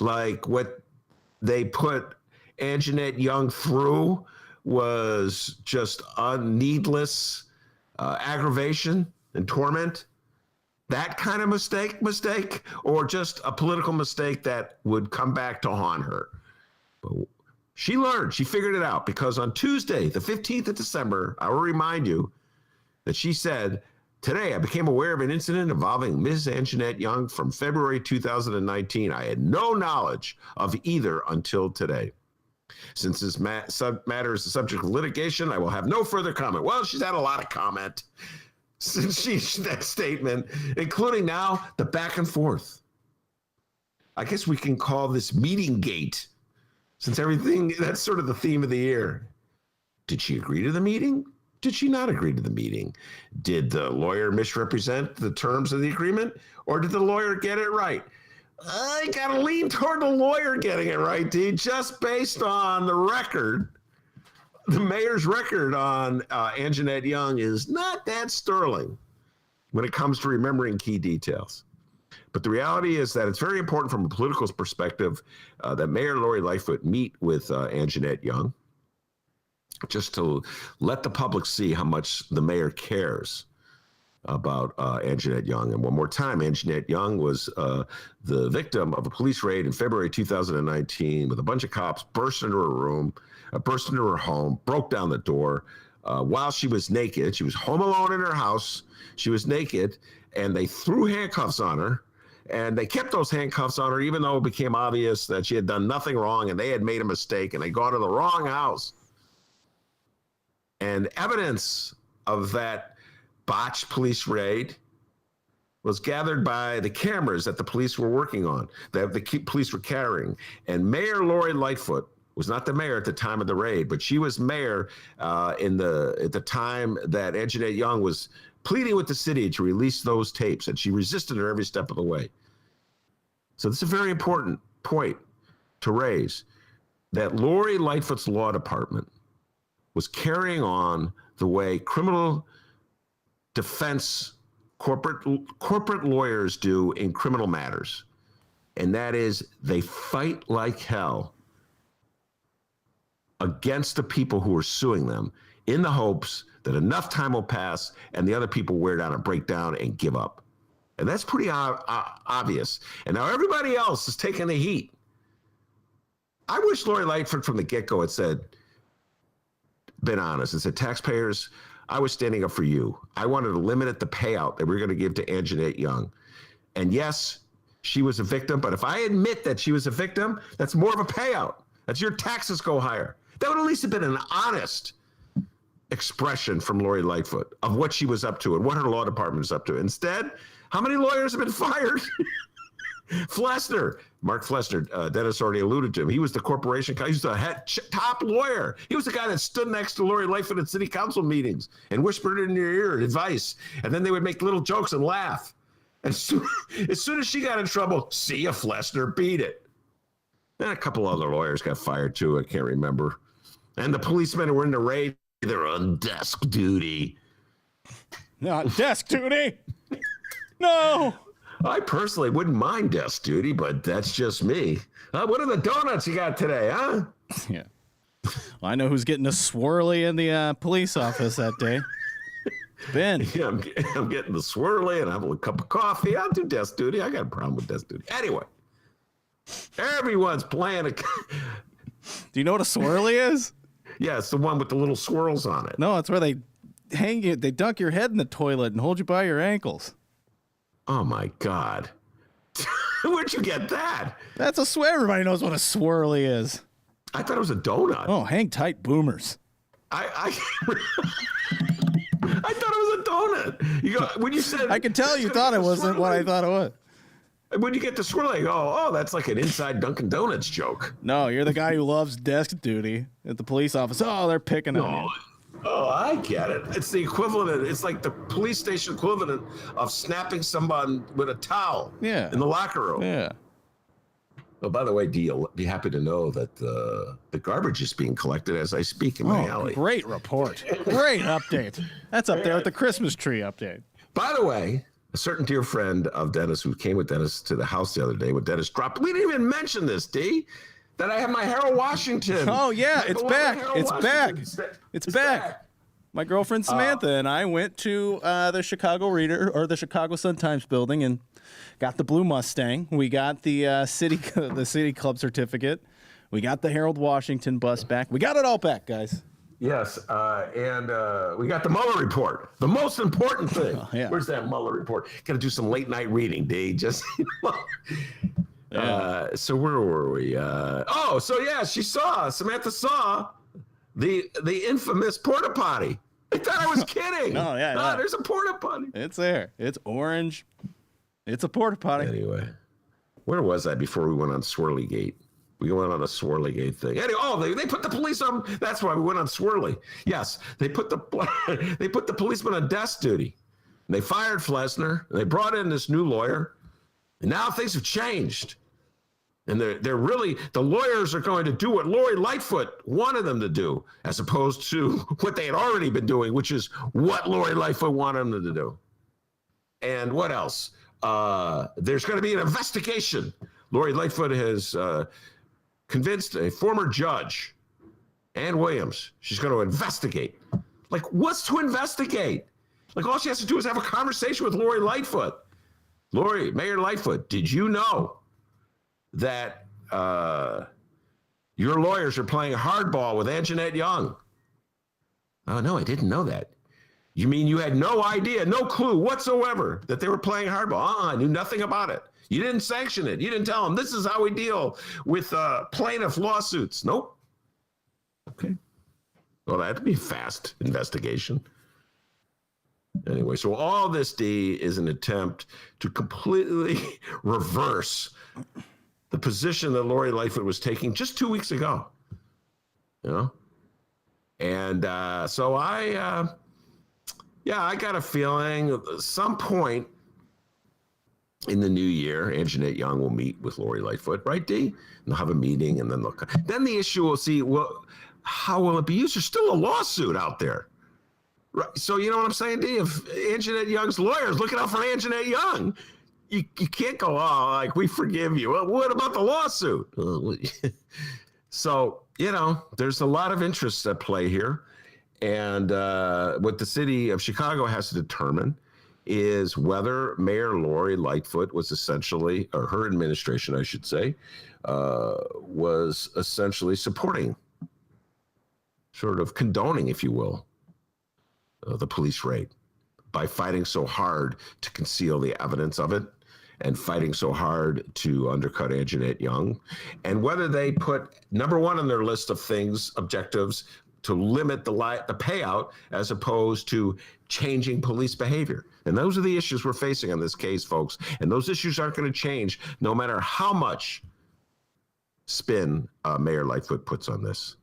like what they put Anjanette Young through was just needless aggravation and torment. That kind of mistake, or just a political mistake that would come back to haunt her. But she learned, she figured it out, because on Tuesday, the 15th of December, I will remind you that she said, "Today, I became aware of an incident involving Ms. Anjanette Young from February 2019. I had no knowledge of either until today. Since this matter is the subject of litigation, I will have no further comment." Well, she's had a lot of comment since that statement, including now the back and forth. I guess we can call this meeting gate, since everything, that's sort of the theme of the year. Did she agree to the meeting? Did she not agree to the meeting? Did the lawyer misrepresent the terms of the agreement, or did the lawyer get it right? I gotta lean toward the lawyer getting it right, D, just based on the record. The mayor's record on Anjanette Young is not that sterling when it comes to remembering key details. But the reality is that it's very important from a political perspective that Mayor Lori Lightfoot meet with Anjanette Young, just to let the public see how much the mayor cares about Anjanette Young. And one more time, Anjanette Young was the victim of a police raid in February 2019, with a bunch of cops burst into her room, burst into her home, broke down the door while she was naked. She was home alone in her house. She was naked, and they threw handcuffs on her. And they kept those handcuffs on her, even though it became obvious that she had done nothing wrong and they had made a mistake and they got to the wrong house. And evidence of that botched police raid was gathered by the cameras that the police were working on, that the police were carrying. And Mayor Lori Lightfoot was not the mayor at the time of the raid, but she was mayor at the time that Anjanette Young was pleading with the city to release those tapes, and she resisted her every step of the way. So this is a very important point to raise, that Lori Lightfoot's law department was carrying on the way criminal defense corporate lawyers do in criminal matters. And that is, they fight like hell against the people who are suing them, in the hopes that enough time will pass and the other people wear down and break down and give up. And that's pretty obvious. And now everybody else is taking the heat. I wish Lori Lightfoot from the get-go had been honest and said, "Taxpayers, I was standing up for you. I wanted to limit the payout that we're going to give to Anjanette Young. And yes, she was a victim, but if I admit that she was a victim, that's more of a payout. That's your taxes go higher." That would at least have been an honest expression from Lori Lightfoot of what she was up to and what her law department is up to. Instead, how many lawyers have been fired? Mark Flessner, Dennis already alluded to him. He was the corporation guy. He was the top lawyer. He was the guy that stood next to Lori Lightfoot at city council meetings and whispered in your ear advice. And then they would make little jokes and laugh. And as soon as she got in trouble, see ya, Flessner, beat it. And a couple other lawyers got fired too. I can't remember. And the policemen who were in the raid, they're on desk duty. Not desk duty. No. I personally wouldn't mind desk duty, but that's just me. What are the donuts you got today, huh? Yeah. Well, I know who's getting a swirly in the police office that day. Ben. Yeah, I'm getting the swirly and I have a cup of coffee. I'll do desk duty. I got a problem with desk duty. Anyway, everyone's playing a... Do you know what a swirly is? Yeah, it's the one with the little swirls on it. No, it's where they hang you, they dunk your head in the toilet and hold you by your ankles. Oh my God. Where'd you get that? That's a swear. Everybody knows what a swirly is. I thought it was a donut. Oh, hang tight, boomers. I thought it was a donut. When you said, I could tell you thought it wasn't what I thought it was. When you get the swirling, oh, that's like an inside Dunkin' Donuts joke. No, you're the guy who loves desk duty at the police office. Oh, they're picking on you. Oh, I get it. It's the equivalent. It's like the police station equivalent of snapping someone with a towel. Yeah. In the locker room. Yeah. Oh, by the way, Dee, you'll be happy to know that the garbage is being collected as I speak in my alley. Great report. Great update. That's up there with the Christmas tree update. By the way, a certain dear friend of Dennis who came with Dennis to the house the other day when Dennis dropped, we didn't even mention this, Dee, that I have my Harold Washington. Oh, yeah, it's back. It's back. It's back. My girlfriend Samantha and I went to the Chicago Reader or the Chicago Sun-Times building and got the blue Mustang. We got the city club certificate. We got the Harold Washington bus back. We got it all back, guys. Yes, and we got the Mueller report. The most important thing. Oh, yeah. Where's that Mueller report? Got to do some late night reading, D. Just. So where were we? Samantha saw the infamous porta potty. I thought I was kidding. Oh yeah. There's a porta potty. It's there. It's orange. It's a porta potty. Anyway, where was I before we went on Swirly Gate? We went on a Swirly Gate thing. Anyway, they put the police on. That's why we went on Swirly. Yes, they put the policeman on desk duty. And they fired Flesner. And they brought in this new lawyer. And now things have changed. And they're really, the lawyers are going to do what Lori Lightfoot wanted them to do, as opposed to what they had already been doing, which is what Lori Lightfoot wanted them to do. And what else? There's going to be an investigation. Lori Lightfoot has convinced a former judge, Ann Williams, she's going to investigate. Like, what's to investigate? Like, all she has to do is have a conversation with Lori Lightfoot. Mayor Lightfoot, did you know that your lawyers are playing hardball with Anjanette Young? Oh, no, I didn't know that. You mean you had no idea, no clue whatsoever that they were playing hardball? I knew nothing about it. You didn't sanction it. You didn't tell them this is how we deal with plaintiff lawsuits. Nope. Okay. Well, that'd be a fast investigation. Anyway, so all this, D, is an attempt to completely reverse the position that Lori Lightfoot was taking just 2 weeks ago. You know? And so I got a feeling at some point in the new year, Anjanette Young will meet with Lori Lightfoot, right, D? And they'll have a meeting, and then the issue will see, well, how will it be used? There's still a lawsuit out there. Right. So you know what I'm saying, D? If Anjanette Young's lawyer's looking out for Anjanette Young, you can't go, oh, like, we forgive you. Well, what about the lawsuit? So, you know, there's a lot of interests at play here. And what the city of Chicago has to determine is whether Mayor Lori Lightfoot was essentially, or her administration, I should say, was essentially supporting, sort of condoning, if you will, the police raid by fighting so hard to conceal the evidence of it and fighting so hard to undercut Anjanette Young, and whether they put number one on their list of things, objectives, to limit the payout as opposed to changing police behavior. And those are the issues we're facing on this case, folks. And those issues aren't going to change no matter how much spin Mayor Lightfoot puts on this.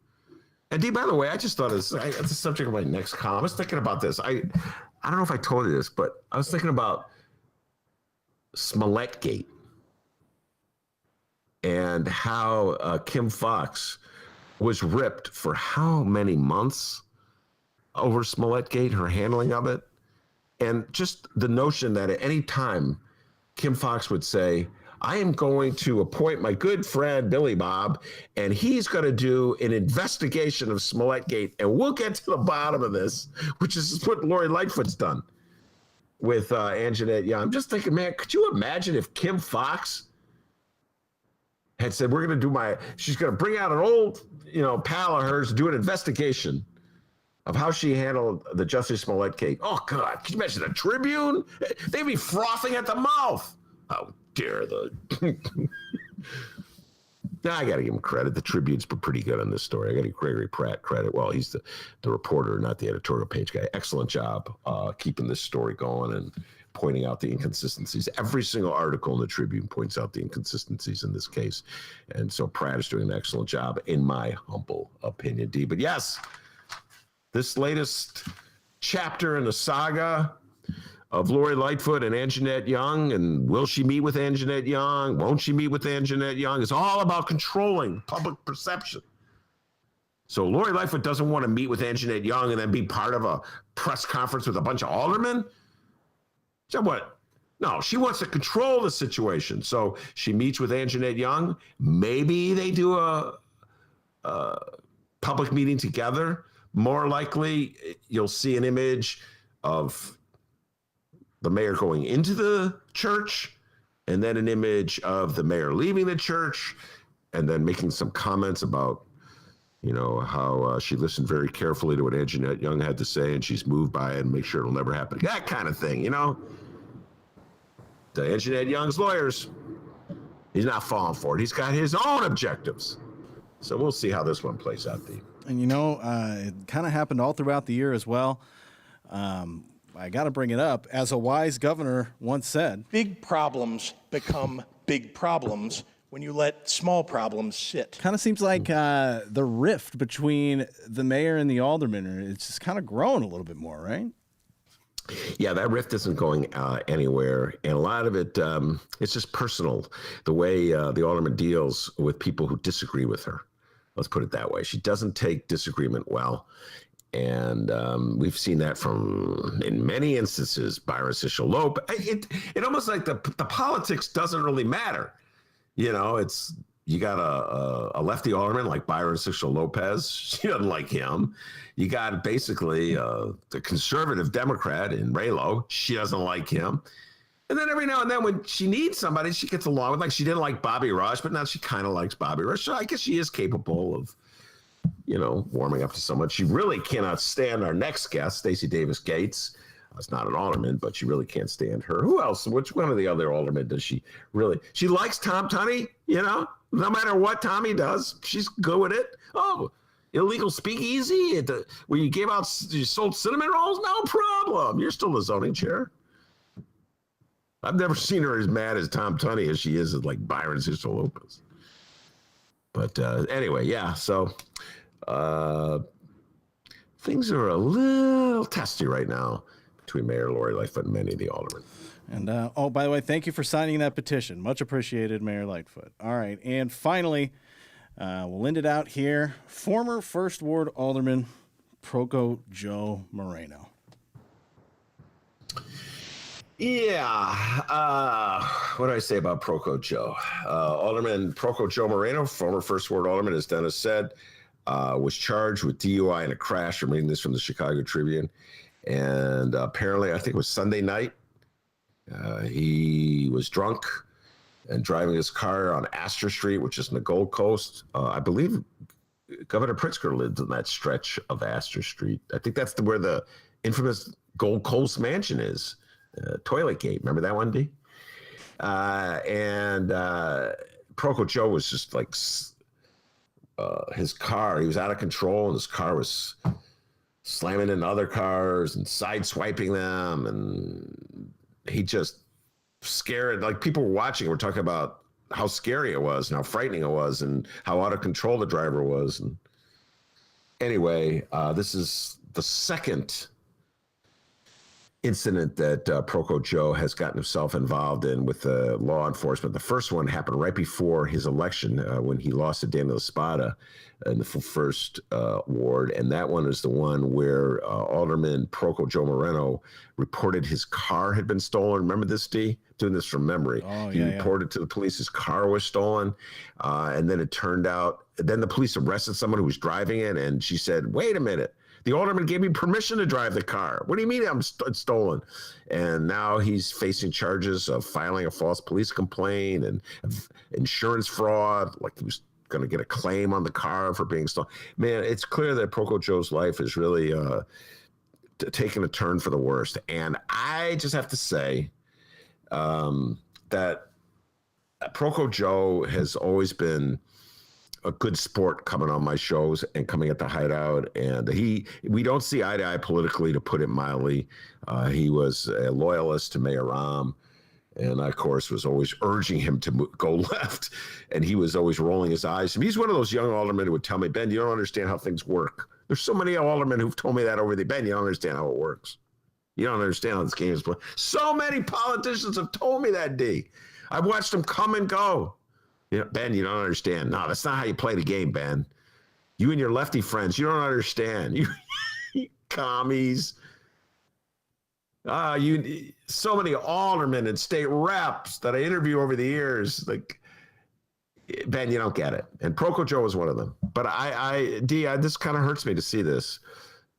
And D, by the way, I just thought it's the subject of my next column. I was thinking about this. I don't know if I told you this, but I was thinking about Smollettgate and how Kim Foxx was ripped for how many months over Smollettgate, her handling of it. And just the notion that at any time Kim Foxx would say, I am going to appoint my good friend Billy Bob, and he's going to do an investigation of Smollettgate, and we'll get to the bottom of this, which is what Lori Lightfoot's done with Anjanette Young. I'm just thinking, man, could you imagine if Kim Foxx had said, she's going to bring out an old, pal of hers, do an investigation of how she handled the Jussie Smollett case. Oh, God, can you imagine the Tribune? They'd be frothing at the mouth. How dare the... Now, I got to give him credit. The Tribune's been pretty good on this story. I got to give Gregory Pratt credit. Well, he's the reporter, not the editorial page guy. Excellent job keeping this story going and pointing out the inconsistencies. Every single article in the Tribune points out the inconsistencies in this case. And so Pratt is doing an excellent job, in my humble opinion, D. But yes, this latest chapter in the saga of Lori Lightfoot and Anjanette Young, and will she meet with Anjanette Young? Won't she meet with Anjanette Young? It's all about controlling public perception. So Lori Lightfoot doesn't want to meet with Anjanette Young and then be part of a press conference with a bunch of aldermen. So what? No, she wants to control the situation. So she meets with Anjanette Young. Maybe they do a public meeting together. More likely, you'll see an image of the mayor going into the church, and then an image of the mayor leaving the church, and then making some comments about, how she listened very carefully to what Anjanette Young had to say, and she's moved by it and make sure it'll never happen. That kind of thing, The Anjanette Young's lawyers, he's not falling for it. He's got his own objectives. So we'll see how this one plays out, Dave. And it kind of happened all throughout the year as well. I got to bring it up. As a wise governor once said, big problems become big problems when you let small problems sit. Kind of seems like the rift between the mayor and the aldermen, it's just kind of grown a little bit more, right? Yeah, that rift isn't going anywhere. And a lot of it, it's just personal, the way the alderman deals with people who disagree with her. Let's put it that way. She doesn't take disagreement well. And we've seen that in many instances, Byron Cicero Lopez. It almost like the politics doesn't really matter. You got a lefty alderman like Byron Cicero Lopez. She doesn't like him. You got basically the conservative Democrat in Raylo. She doesn't like him. And then every now and then when she needs somebody, she gets along with, like she didn't like Bobby Rush, but now she kind of likes Bobby Rush. So I guess she is capable of, warming up to someone. She really cannot stand our next guest, Stacy Davis Gates. It's not an alderman, but she really can't stand her. Who else? Which one of the other aldermen does she really? She likes Tom Tunney, no matter what Tommy does, she's good with it. Oh, illegal speakeasy where you sold cinnamon rolls? No problem. You're still the zoning chair. I've never seen her as mad as Tom Tunney as she is as like Byron Cicero Lopez. But anyway, yeah. So things are a little testy right now between Mayor Lori Lightfoot and many of the aldermen. And by the way, thank you for signing that petition. Much appreciated, Mayor Lightfoot. All right, and finally, we'll end it out here. Former First Ward Alderman Proco Joe Moreno. Yeah. What do I say about Proco Joe? Alderman Proco Joe Moreno, former First Ward Alderman, as Dennis said, was charged with DUI in a crash. I'm reading this from the Chicago Tribune. And apparently, I think it was Sunday night, he was drunk and driving his car on Astor Street, which is in the Gold Coast. I believe Governor Pritzker lived in that stretch of Astor Street. I think that's where the infamous Gold Coast mansion is. Toilet Gate. Remember that one, D? And Proco Joe was just like his car. He was out of control, and his car was slamming into other cars and sideswiping them. And he just scared, like people were watching. We're talking about how scary it was and how frightening it was and how out of control the driver was. And anyway, this is the second incident that Proco Joe has gotten himself involved in with law enforcement. The first one happened right before his election when he lost to Daniel Espada in the first ward. And that one is the one where Alderman Proco Joe Moreno reported his car had been stolen. Remember this, D? Doing this from memory. Oh, he reported to the police his car was stolen. And then it turned out, then the police arrested someone who was driving it. And she said, wait a minute. The alderman gave me permission to drive the car. What do you mean it's stolen? And now he's facing charges of filing a false police complaint and insurance fraud, like he was going to get a claim on the car for being stolen. Man, it's clear that Proco Joe's life is really taking a turn for the worst. And I just have to say that Proco Joe has always been a good sport coming on my shows and coming at the Hideout. And we don't see eye to eye politically, to put it mildly. He was a loyalist to Mayor Rahm. And I, of course, was always urging him to go left. And he was always rolling his eyes. I mean, he's one of those young aldermen who would tell me, Ben, you don't understand how things work. There's so many aldermen who've told me that over the Ben, you don't understand how it works. You don't understand how this game is played. So many politicians have told me that, D. I've watched them come and go. Ben, you don't understand. No, that's not how you play the game, Ben. You and your lefty friends, you don't understand. You commies. So many aldermen and state reps that I interview over the years. Like, Ben, you don't get it. And Proco Joe was one of them. But this kind of hurts me to see this.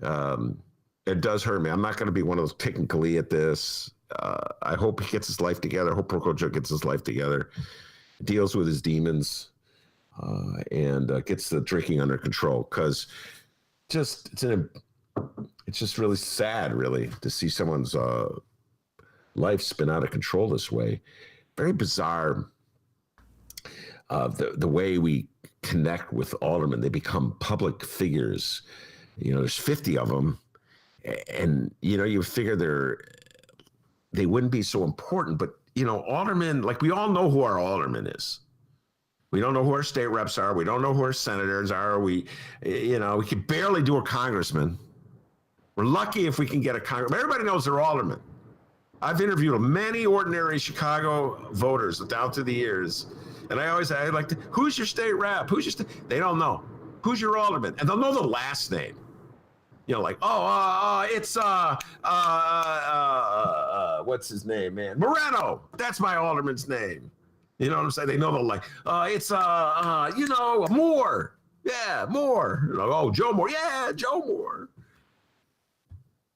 It does hurt me. I'm not going to be one of those technically at this. I hope he gets his life together. I hope Proco Joe gets his life together, deals with his demons, and gets the drinking under control. Because it's just really sad, really, to see someone's life spin out of control this way. Very bizarre. The way we connect with aldermen, they become public figures. There's 50 of them, and you figure they wouldn't be so important. But aldermen, like, we all know who our alderman is. We don't know who our state reps are. We don't know who our senators are. We can barely do a congressman. We're lucky if we can get a congressman. Everybody knows they're aldermen. I've interviewed many ordinary Chicago voters down through the years. And I like to, who's your state rep? They don't know. Who's your alderman? And they'll know the last name. It's what's his name, man? Moreno. That's my alderman's name. You know what I'm saying? They know Moore. Yeah, Moore. Joe Moore. Yeah, Joe Moore.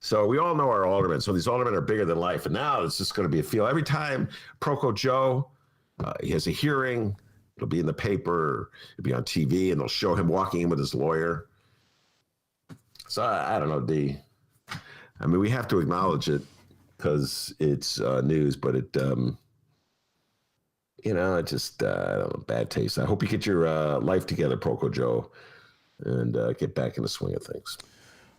So we all know our aldermen. So these aldermen are bigger than life. And now it's just going to be a feel. Every time Proco Joe, he has a hearing, it'll be in the paper, it'll be on TV, and they'll show him walking in with his lawyer. So I don't know, D. I mean, we have to acknowledge it because it's news, but it, it just, I don't know, bad taste. I hope you get your life together, Proco Joe, and get back in the swing of things.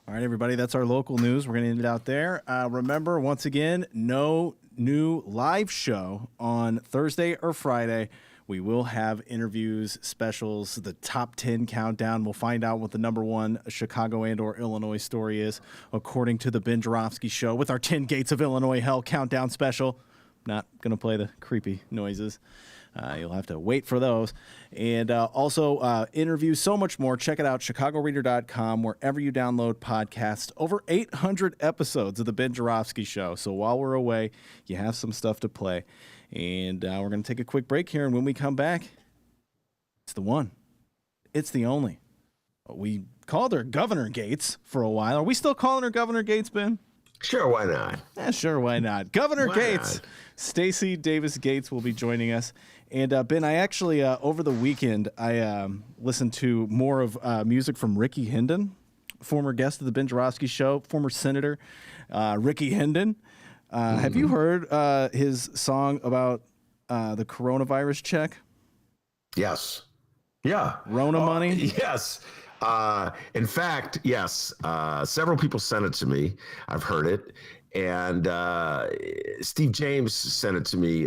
All right, everybody, that's our local news. We're going to end it out there. Remember, once again, no new live show on Thursday or Friday. We will have interviews, specials, the top 10 countdown. We'll find out what the number one Chicago and or Illinois story is, according to the Ben Joravsky Show, with our 10 Gates of Illinois Hell countdown special. Not going to play the creepy noises. You'll have to wait for those. And also interviews, so much more. Check it out, chicagoreader.com, wherever you download podcasts. Over 800 episodes of the Ben Joravsky Show. So while we're away, you have some stuff to play. And we're going to take a quick break here. And when we come back, it's the one. It's the only. We called her Governor Gates for a while. Are we still calling her Governor Gates, Ben? Sure, why not? Yeah, sure, why not? Governor Why Gates. not? Stacy Davis Gates will be joining us. And Ben, I actually, over the weekend, I listened to more of music from Ricky Hendon, former guest of the Ben Joravsky Show, former Senator Ricky Hendon. Have you heard his song about the coronavirus check? Yes. Yeah. Rona money? Yes. In fact, yes. Several people sent it to me. I've heard it. And Steve James sent it to me.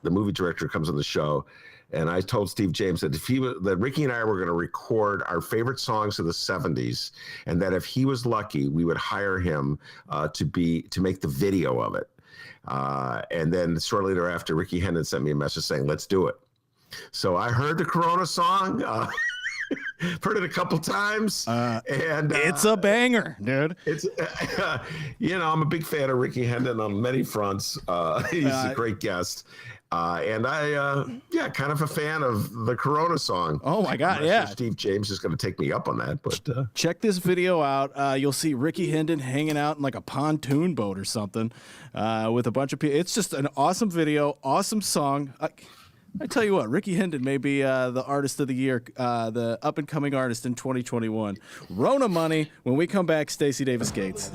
The movie director comes on the show. And I told Steve James that that Ricky and I were going to record our favorite songs of the 70s, and that if he was lucky, we would hire him to make the video of it. And then shortly thereafter, Ricky Hendon sent me a message saying, "Let's do it." So I heard the Corona song, heard it a couple times, and it's a banger, dude. It's I'm a big fan of Ricky Hendon on many fronts. He's a great guest. And I, kind of a fan of the Corona song. Oh, my God, I'm not yeah. sure Steve James is going to take me up on that, but... Check this video out. You'll see Ricky Hendon hanging out in like a pontoon boat or something with a bunch of people. It's just an awesome video, awesome song. I tell you what, Ricky Hendon may be the artist of the year, the up-and-coming artist in 2021. Rona money. When we come back, Stacy Davis Gates.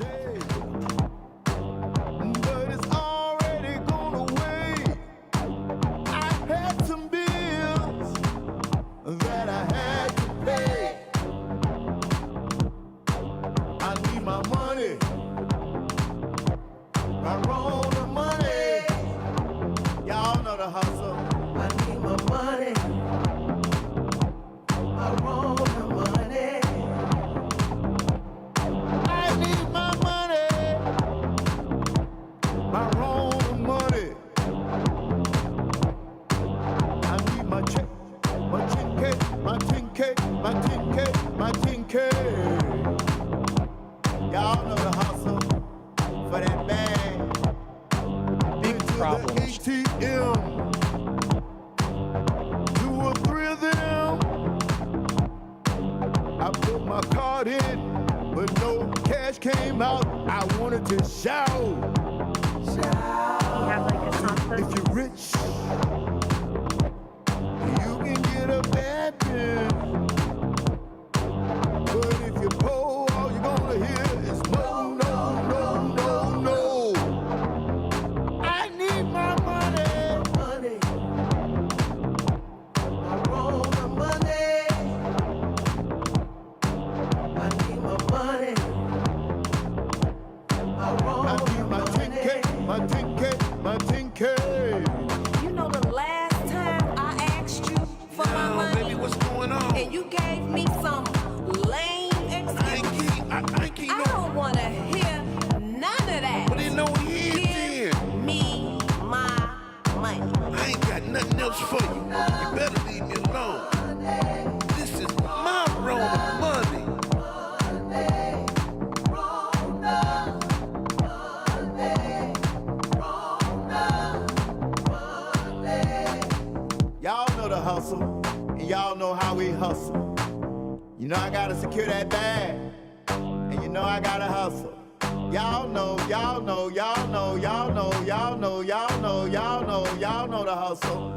I need my money. started, but no cash came out. I wanted to shout. You have like a compost. If you're rich, you can get a bad thing. But if you're poor, all you're gonna hear is no, no, no, no, no. I need my money, money. I want the money. I need my money. I need my 10K, my 10K, my 10K. You know the last time I asked you for my money, baby, what's going on? and you gave me some lame excuse. I don't want to hear none of that. But it no is Give then. me my money. I ain't got nothing else for you. You better leave me alone. This is my roll of money. Y'all know the hustle, and y'all know how we hustle. You know I gotta secure that bag, and you know I gotta hustle. Y'all know, y'all know, y'all know, y'all know, y'all know, y'all know, y'all know, y'all know the hustle.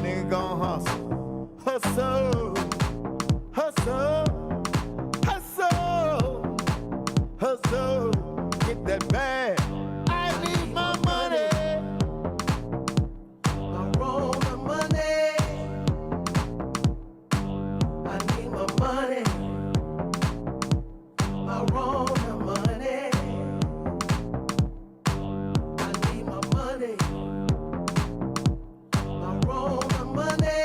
Nigga gon' hustle. Hustle, hustle, hustle, hustle. Get that bag. I need my money. I want the money. I need my money. I want the money. I need my money. I want the money.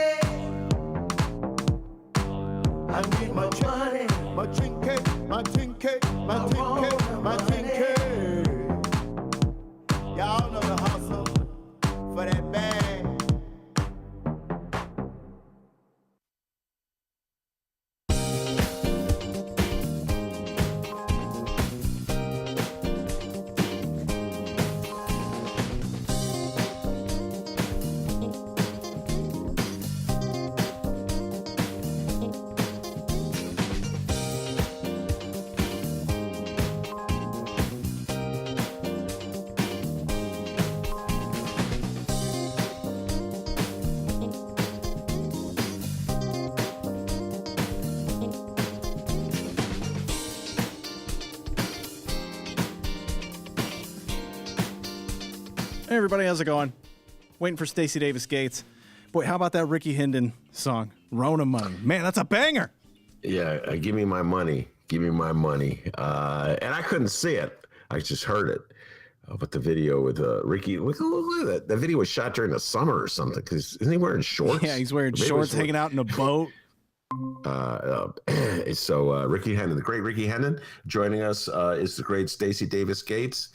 I need my money. My 10K, my 10K, my 10K, my 10K. Y'all know the hustle for that bag. Hey everybody, how's it going? Waiting for Stacy Davis Gates. Boy, how about that Ricky Hendon song, Rona Money? Man, that's a banger. Yeah, give me my money. Give me my money. And I couldn't see it. I just heard it. But the video with Ricky, look at that. The video was shot during the summer or something. Because isn't he wearing shorts? Yeah, he's wearing shorts, hanging out in a boat. So Ricky Hendon, the great Ricky Hendon, joining us is the great Stacy Davis Gates.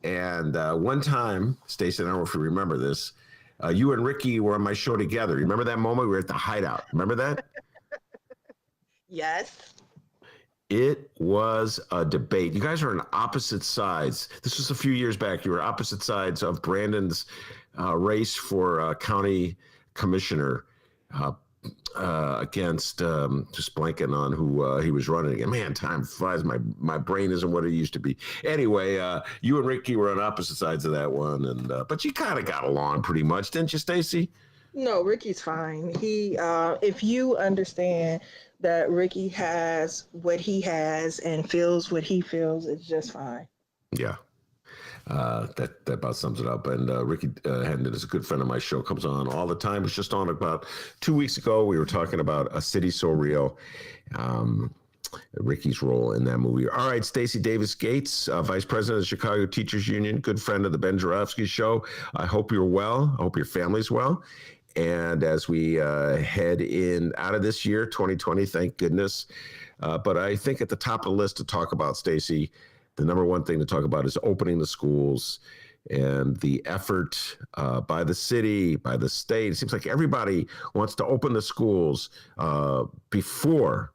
And one time, Stacy, I don't know if you remember this, you and Ricky were on my show together. Remember that moment? We were at the Hideout. Remember that? Yes. It was a debate. You guys are on opposite sides. This was a few years back. You were opposite sides of Brandon's race for county commissioner against, just blanking on who he was running against. Man, time flies. My brain isn't what it used to be. Anyway, you and Ricky were on opposite sides of that one, and but you kind of got along pretty much, didn't you, Stacy? No, Ricky's fine. He, if you understand that Ricky has what he has and feels what he feels, it's just fine. Yeah. That about sums it up. And Ricky Hendon is a good friend of my show, comes on all the time. Was just on about 2 weeks ago. We were talking about A City So Real, Ricky's role in that movie. All right, Stacy Davis Gates, Vice President of the Chicago Teachers Union, good friend of the Ben Joravsky Show. I hope you're well. I hope your family's well. And as we head in out of this year, 2020, thank goodness. But I think at the top of the list to talk about, Stacy, the number one thing to talk about is opening the schools and the effort by the city, by the state. It seems like everybody wants to open the schools before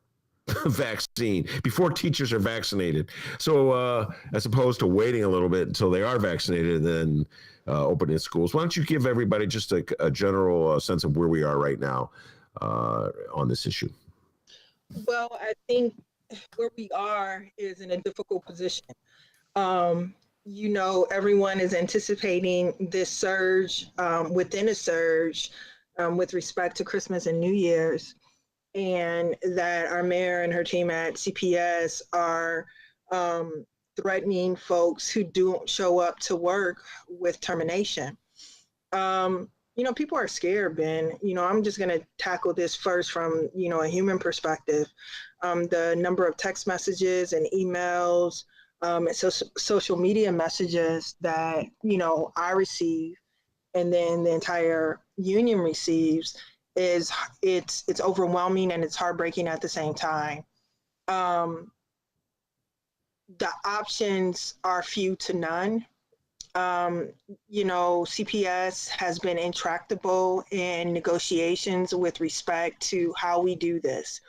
vaccine, before teachers are vaccinated. So as opposed to waiting a little bit until they are vaccinated and then opening schools, why don't you give everybody just a general sense of where we are right now on this issue? Well, I think where we are is in a difficult position. Everyone is anticipating this surge within a surge with respect to Christmas and New Year's, and that our mayor and her team at CPS are threatening folks who don't show up to work with termination. People are scared, Ben. I'm just going to tackle this first from, a human perspective. The number of text messages and emails and social media messages that, I receive and then the entire union receives it's overwhelming and it's heartbreaking at the same time. The options are few to none. CPS has been intractable in negotiations with respect to how we do this.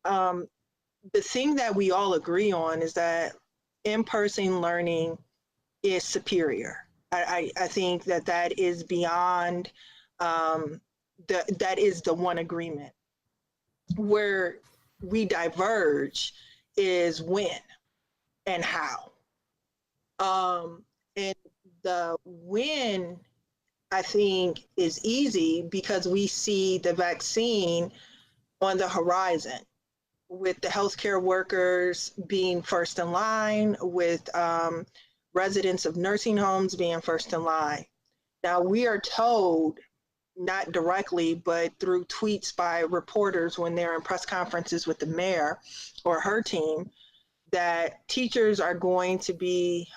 The thing that we all agree on is that in-person learning is superior. I think that is beyond, that is the one agreement. Where we diverge is when and how. And the when, I think, is easy because we see the vaccine on the horizon, with the healthcare workers being first in line, with residents of nursing homes being first in line. Now, we are told, not directly, but through tweets by reporters when they're in press conferences with the mayor or her team, that teachers are going to be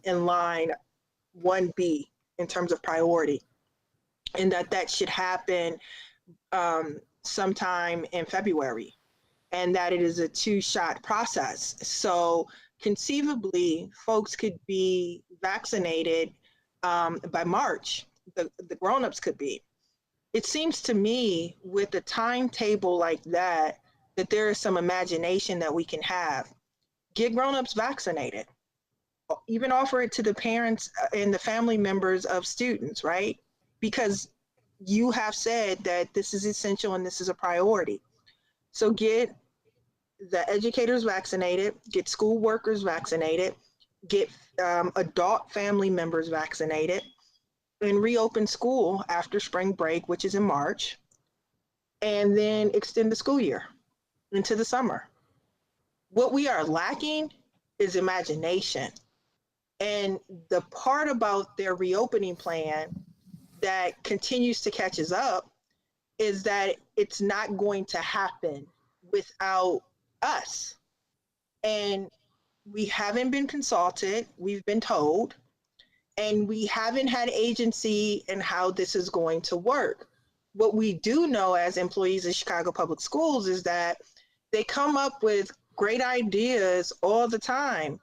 in line 1B in terms of priority, and that should happen sometime in February, and that it is a 2-shot process. So conceivably, folks could be vaccinated by March. The grown-ups could be. It seems to me, with a timetable like that there is some imagination that we can have. Get grown-ups vaccinated. Even offer it to the parents and the family members of students, right? Because you have said that this is essential and this is a priority. So get the educators vaccinated, get school workers vaccinated, get adult family members vaccinated, and reopen school after spring break, which is in March, and then extend the school year into the summer. What we are lacking is imagination. And the part about their reopening plan that continues to catch us up is that it's not going to happen without us. And we haven't been consulted, we've been told, and we haven't had agency in how this is going to work. What we do know as employees of Chicago Public Schools is that they come up with great ideas all the time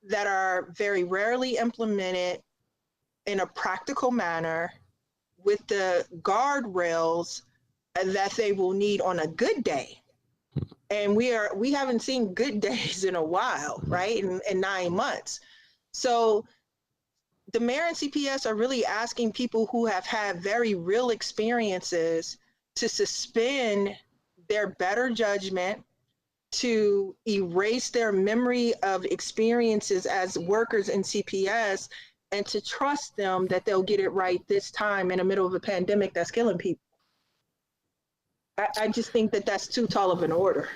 that are very rarely implemented in a practical manner with the guardrails that they will need on a good day. And we haven't seen good days in a while, right? In 9 months. So the mayor and CPS are really asking people who have had very real experiences to suspend their better judgment, to erase their memory of experiences as workers in CPS, and to trust them that they'll get it right this time in the middle of a pandemic that's killing people. I just think that that's too tall of an order.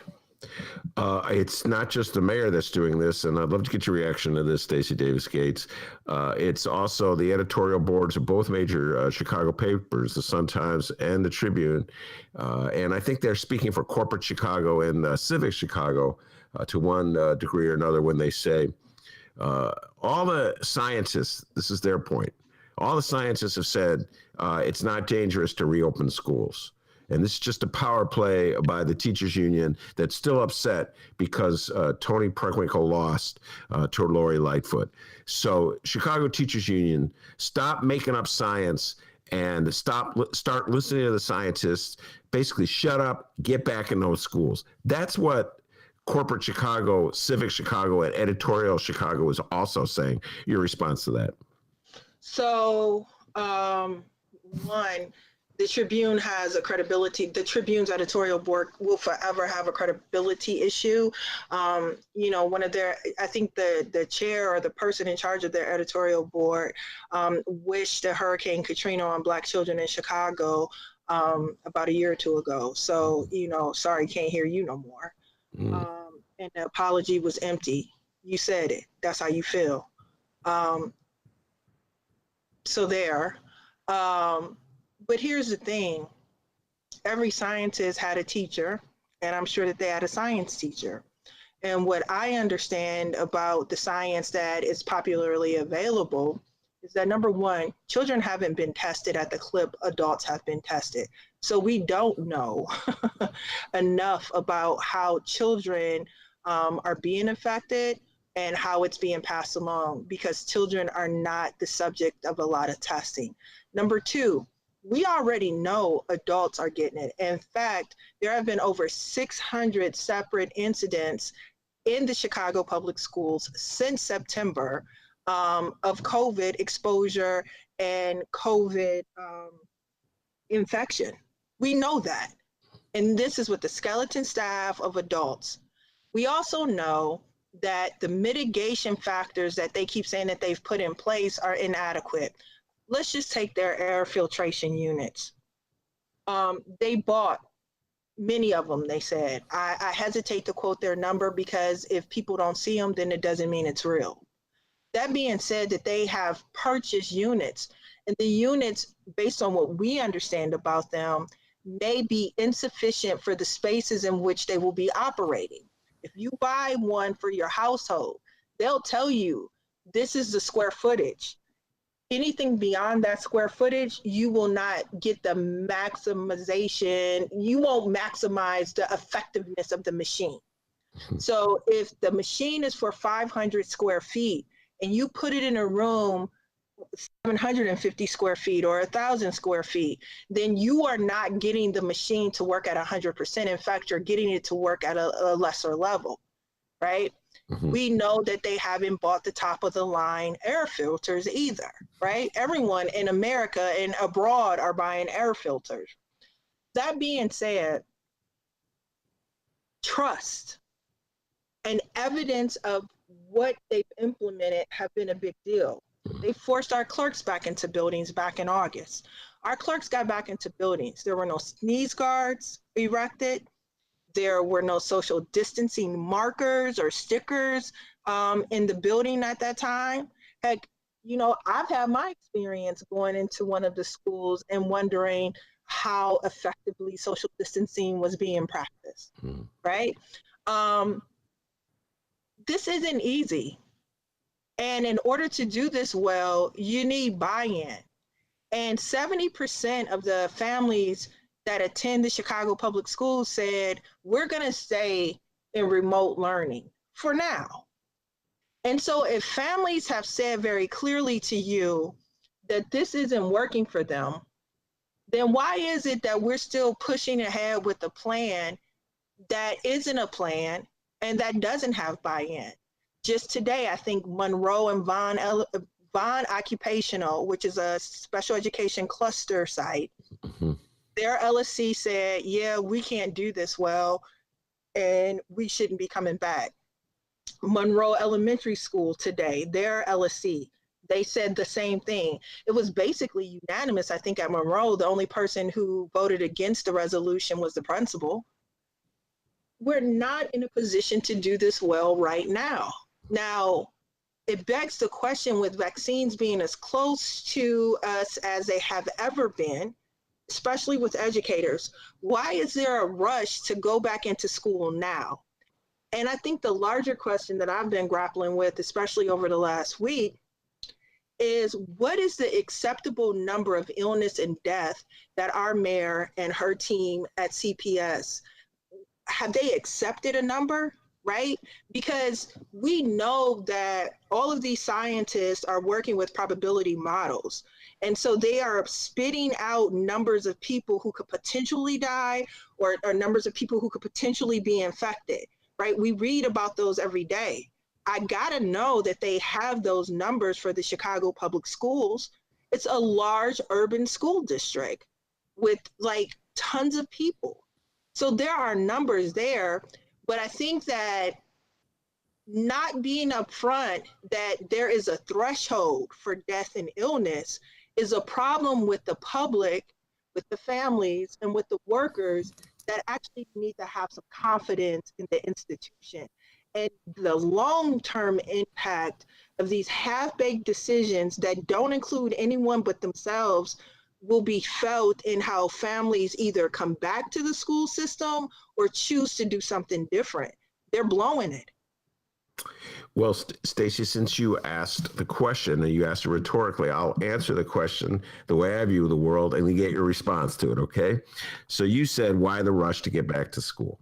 It's not just the mayor that's doing this, and I'd love to get your reaction to this, Stacy Davis Gates. It's also the editorial boards of both major Chicago papers, the Sun-Times and the Tribune. And I think they're speaking for corporate Chicago and civic Chicago to one degree or another when they say, all the scientists, this is their point, all the scientists have said it's not dangerous to reopen schools. And this is just a power play by the teachers union that's still upset because Tony Preckwinkle lost to Lori Lightfoot. So Chicago Teachers Union, stop making up science and start listening to the scientists. Basically, shut up, get back in those schools. That's what corporate Chicago, civic Chicago, and editorial Chicago is also saying. Your response to that? So, one, The Tribune has a credibility. The Tribune's editorial board will forever have a credibility issue. One of their, I think the chair or the person in charge of their editorial board wished that Hurricane Katrina on Black children in Chicago about a year or two ago. So, sorry, can't hear you no more. And the apology was empty. You said it. That's how you feel. So there. But here's the thing. Every scientist had a teacher, and I'm sure that they had a science teacher. And what I understand about the science that is popularly available is that, number one, children haven't been tested at the clip adults have been tested. So we don't know enough about how children are being affected and how it's being passed along, because children are not the subject of a lot of testing. Number two, we already know adults are getting it. In fact, there have been over 600 separate incidents in the Chicago public schools since September of COVID exposure and COVID infection. We know that. And this is with the skeleton staff of adults. We also know that the mitigation factors that they keep saying that they've put in place are inadequate. Let's just take their air filtration units. They bought many of them, they said. I hesitate to quote their number because if people don't see them, then it doesn't mean it's real. That being said, that they have purchased units, and the units, based on what we understand about them, may be insufficient for the spaces in which they will be operating. If you buy one for your household, they'll tell you this is the square footage. Anything beyond that square footage, you will not get the maximization. You won't maximize the effectiveness of the machine. So if the machine is for 500 square feet and you put it in a room 750 square feet or 1,000 square feet, then you are not getting the machine to work at 100%. In fact, you're getting it to work at a lesser level, right? We know that they haven't bought the top of the line air filters either, right? Everyone in America and abroad are buying air filters. That being said, trust and evidence of what they've implemented have been a big deal. They forced our clerks back into buildings back in August. Our clerks got back into buildings. There were no sneeze guards erected. There were no social distancing markers or stickers in the building at that time. Heck, I've had my experience going into one of the schools and wondering how effectively social distancing was being practiced, right? This isn't easy. And in order to do this well, you need buy-in. And 70% of the families that attend the Chicago public schools said, we're going to stay in remote learning for now. And so if families have said very clearly to you that this isn't working for them, then why is it that we're still pushing ahead with a plan that isn't a plan and that doesn't have buy-in? Just today, I think Monroe and Vaughn Occupational, which is a special education cluster site, their LSC said, yeah, we can't do this well, and we shouldn't be coming back. Monroe Elementary School today, their LSC, they said the same thing. It was basically unanimous, I think, at Monroe. The only person who voted against the resolution was the principal. We're not in a position to do this well right now. Now, it begs the question, with vaccines being as close to us as they have ever been, especially with educators, why is there a rush to go back into school now? And I think the larger question that I've been grappling with, especially over the last week, is what is the acceptable number of illness and death that our mayor and her team at CPS, have they accepted a number, right? Because we know that all of these scientists are working with probability models. And so they are spitting out numbers of people who could potentially die or numbers of people who could potentially be infected, right? We read about those every day. I gotta know that they have those numbers for the Chicago public schools. It's a large urban school district. with like tons of people. So there are numbers there, but I think that not being upfront that there is a threshold for death and illness is a problem with the public, with the families, and with the workers that actually need to have some confidence in the institution. And the long-term impact of these half-baked decisions that don't include anyone but themselves will be felt in how families either come back to the school system or choose to do something different. They're blowing it. Well, Stacy, since you asked the question and you asked it rhetorically, I'll answer the question the way I view the world and you get your response to it, okay? So you said, why the rush to get back to school?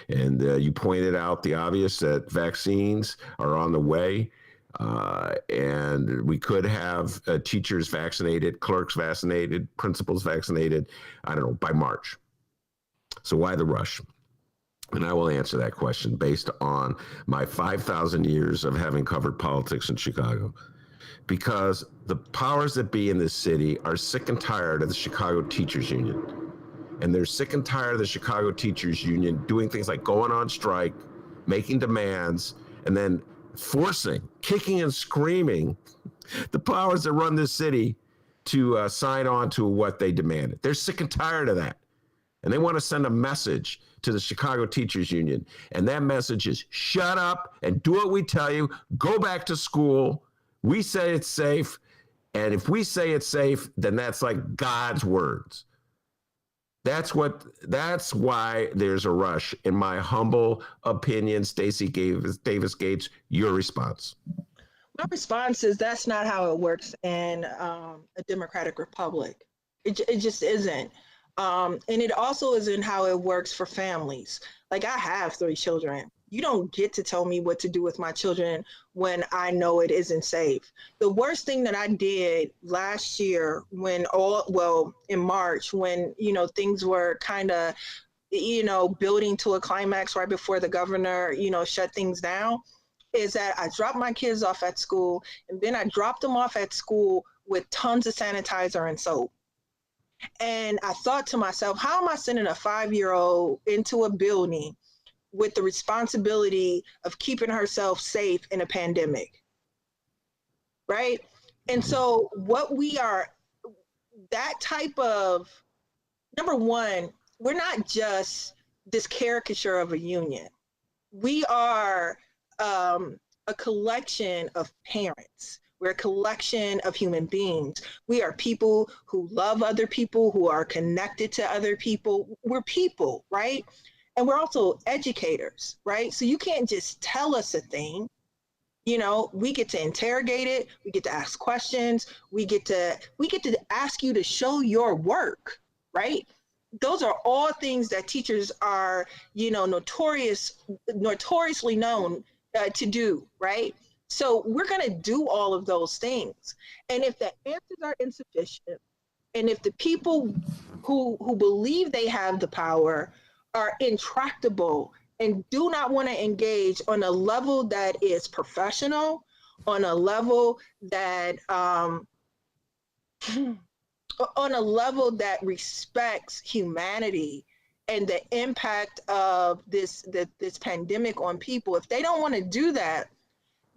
And you pointed out the obvious, that vaccines are on the way, and we could have teachers vaccinated, clerks vaccinated, principals vaccinated, I don't know, by March. So why the rush? And I will answer that question based on my 5,000 years of having covered politics in Chicago. Because the powers that be in this city are sick and tired of the Chicago Teachers Union. And they're sick and tired of the Chicago Teachers Union doing things like going on strike, making demands, and then forcing, kicking and screaming the powers that run this city to sign on to what they demanded. They're sick and tired of that. And they want to send a message to the Chicago Teachers Union. And that message is shut up and do what we tell you. Go back to school. We say it's safe. And if we say it's safe, then that's like God's words. That's why there's a rush. In my humble opinion, Stacy Davis Gates, your response. My response is that's not how it works in a democratic republic. It just isn't. And it also isn't how it works for families. Like, I have 3 children. You don't get to tell me what to do with my children when I know it isn't safe. The worst thing that I did last year in March, when, things were kind of, building to a climax right before the governor, shut things down, is that I dropped my kids off at school, and then I dropped them off at school with tons of sanitizer and soap. And I thought to myself, how am I sending a 5-year-old into a building with the responsibility of keeping herself safe in a pandemic? Right? And so that type of, number one, we're not just this caricature of a union. We are a collection of parents. We're a collection of human beings. We are people who love other people, who are connected to other people. We're people, right? And we're also educators, right? So you can't just tell us a thing. We get to interrogate it. We get to ask questions. We get to ask you to show your work, right? Those are all things that teachers are, notoriously known to do, right? So we're going to do all of those things. And if the answers are insufficient, and if the people who believe they have the power are intractable and do not want to engage on a level that is professional, on a level that respects humanity and the impact of this pandemic on people, if they don't want to do that,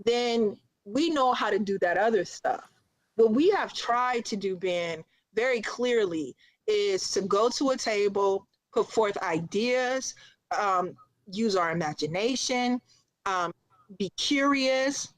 then we know how to do that other stuff. What we have tried to do, Ben, very clearly, is to go to a table, put forth ideas, use our imagination, be curious,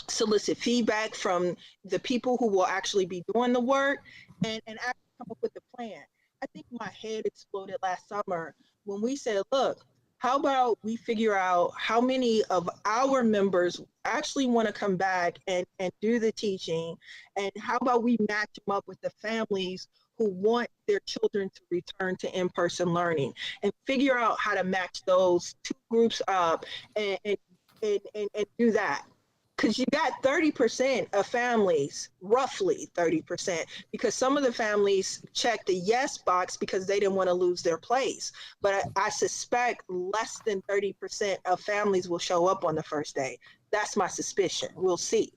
solicit feedback from the people who will actually be doing the work, and actually come up with a plan. I think my head exploded last summer when we said, look, how about we figure out how many of our members actually want to come back and do the teaching, and how about we match them up with the families who want their children to return to in-person learning, and figure out how to match those 2 groups up and do that. Because you got 30% of families, roughly 30%, because some of the families checked the yes box because they didn't want to lose their place. But I suspect less than 30% of families will show up on the first day. That's my suspicion. We'll see.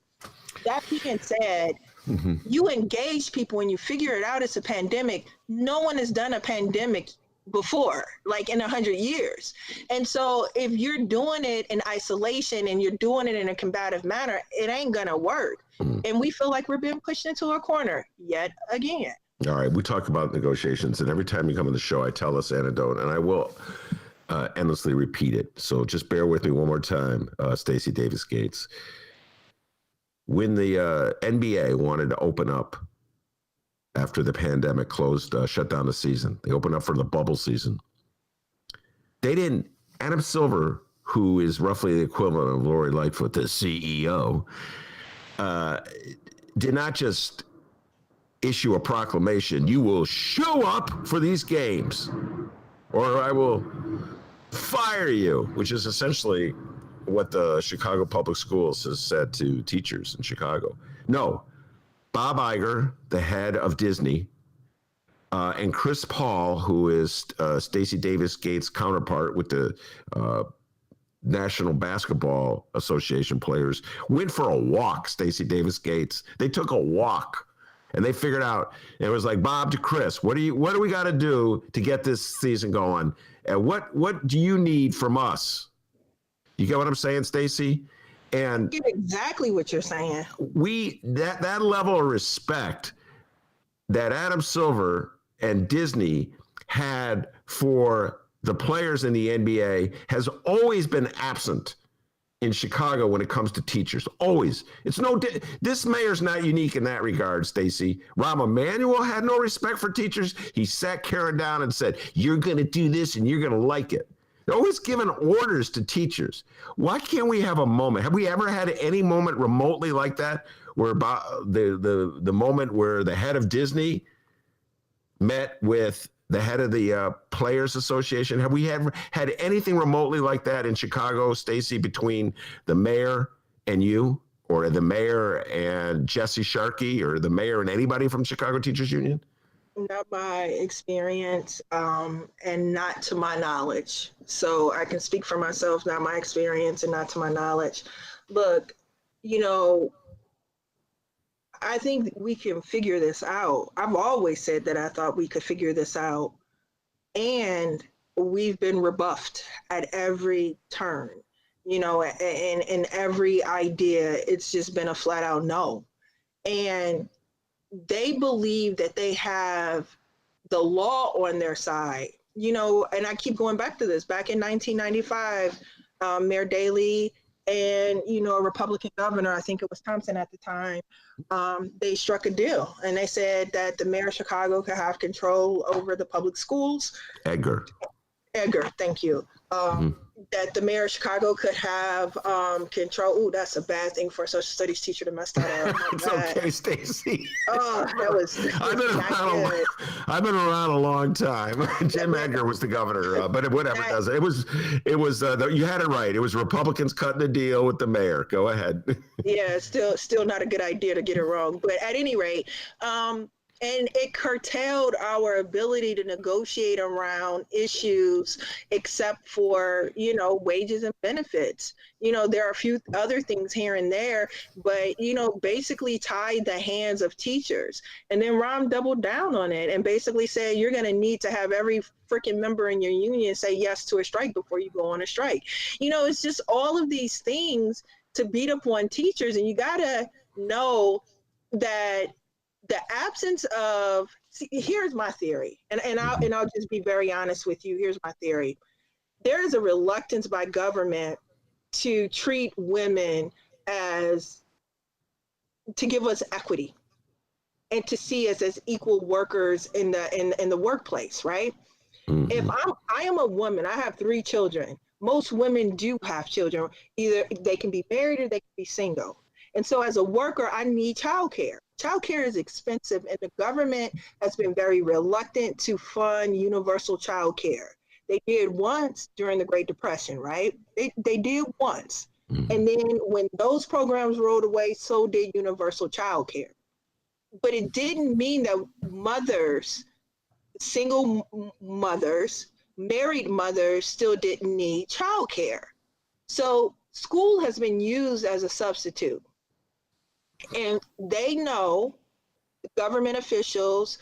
That being said, You engage people and you figure it out. It's a pandemic. No one has done a pandemic before, like in 100 years. And so if you're doing it in isolation and you're doing it in a combative manner, it ain't gonna work. And we feel like we're being pushed into a corner yet again. All right, we talk about negotiations, and every time you come on the show, I tell this anecdote, and I will endlessly repeat it. So just bear with me one more time, Stacy Davis Gates. When the NBA wanted to open up after the pandemic closed, shut down the season, they opened up for the bubble season. They didn't, Adam Silver, who is roughly the equivalent of Lori Lightfoot, the CEO, did not just issue a proclamation, you will show up for these games or I will fire you, which is essentially what the Chicago Public Schools has said to teachers in Chicago. No, Bob Iger, the head of Disney, and Chris Paul, who is Stacy Davis Gates' counterpart with the National Basketball Association players, went for a walk, Stacy Davis Gates. They took a walk. And they figured out, it was like, Bob to Chris, what do we got to do to get this season going? And what do you need from us? You get what I'm saying, Stacy? And I get exactly what you're saying. That level of respect that Adam Silver and Disney had for the players in the NBA has always been absent in Chicago when it comes to teachers. Always. This mayor's not unique in that regard, Stacy. Rahm Emanuel had no respect for teachers. He sat Karen down and said, you're going to do this and you're going to like it. They're always giving orders to teachers. Why can't we have a moment? Have we ever had any moment remotely like that, where about the moment where the head of Disney met with the head of the Players Association? Have we ever had anything remotely like that in Chicago, Stacy, between the mayor and you, or the mayor and Jesse Sharkey, or the mayor and anybody from Chicago Teachers Union? Not my experience, and not to my knowledge. So I can speak for myself, not my experience and not to my knowledge. Look, I think we can figure this out. I've always said that I thought we could figure this out. And we've been rebuffed at every turn, and every idea. It's just been a flat out no. And they believe that they have the law on their side, and I keep going back to this. Back in 1995, Mayor Daley and, a Republican governor, I think it was Thompson at the time, they struck a deal and they said that the mayor of Chicago could have control over the public schools. Edgar, thank you. That the mayor of Chicago could have control. Ooh, that's a bad thing for a social studies teacher to mess that up. It's okay, Stacy. Oh, that was. I've been around a long time. Jim Edgar was the governor, but whatever does it. It was. You had it right. It was Republicans cutting the deal with the mayor. Go ahead. Yeah, still not a good idea to get it wrong. But at any rate, and it curtailed our ability to negotiate around issues, except for, wages and benefits. There are a few other things here and there, but, basically tied the hands of teachers. And then Rahm doubled down on it and basically said, you're going to need to have every freaking member in your union say yes to a strike before you go on a strike. It's just all of these things to beat up on teachers. And you got to know that the absence of, here's my theory, and I'll just be very honest with you. Here's my theory. There is a reluctance by government to treat women to give us equity and to see us as equal workers in the workplace, right? Mm-hmm. If I am a woman, I have 3 children. Most women do have children. Either they can be married or they can be single. And so as a worker, I need childcare. Childcare is expensive, and the government has been very reluctant to fund universal childcare. They did once during the Great Depression, right? They did once. Mm-hmm. And then when those programs rolled away, so did universal childcare. But it didn't mean that mothers, single mothers, married mothers still didn't need childcare. So school has been used as a substitute. And they know, government officials,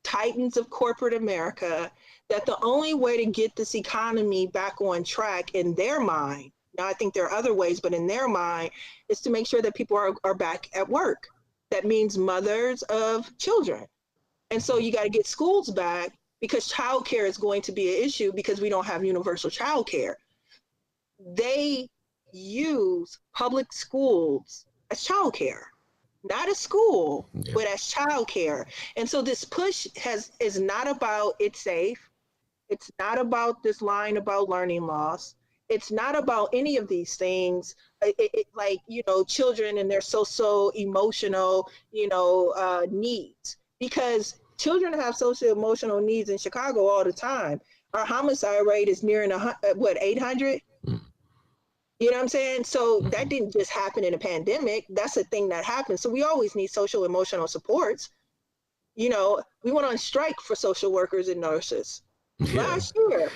titans of corporate America, that the only way to get this economy back on track in their mind, now I think there are other ways, but in their mind, is to make sure that people are back at work. That means mothers of children. And so you got to get schools back, because childcare is going to be an issue because we don't have universal childcare. They use public schools as childcare, not as school, but as childcare. And so this push is not about it's safe. It's not about this line about learning loss. It's not about any of these things, like, children and their social emotional, needs, because children have social emotional needs in Chicago all the time. Our homicide rate is nearing 800? You know what I'm saying? So that didn't just happen in a pandemic. That's a thing that happened. So we always need social emotional supports. We went on strike for social workers and nurses last year.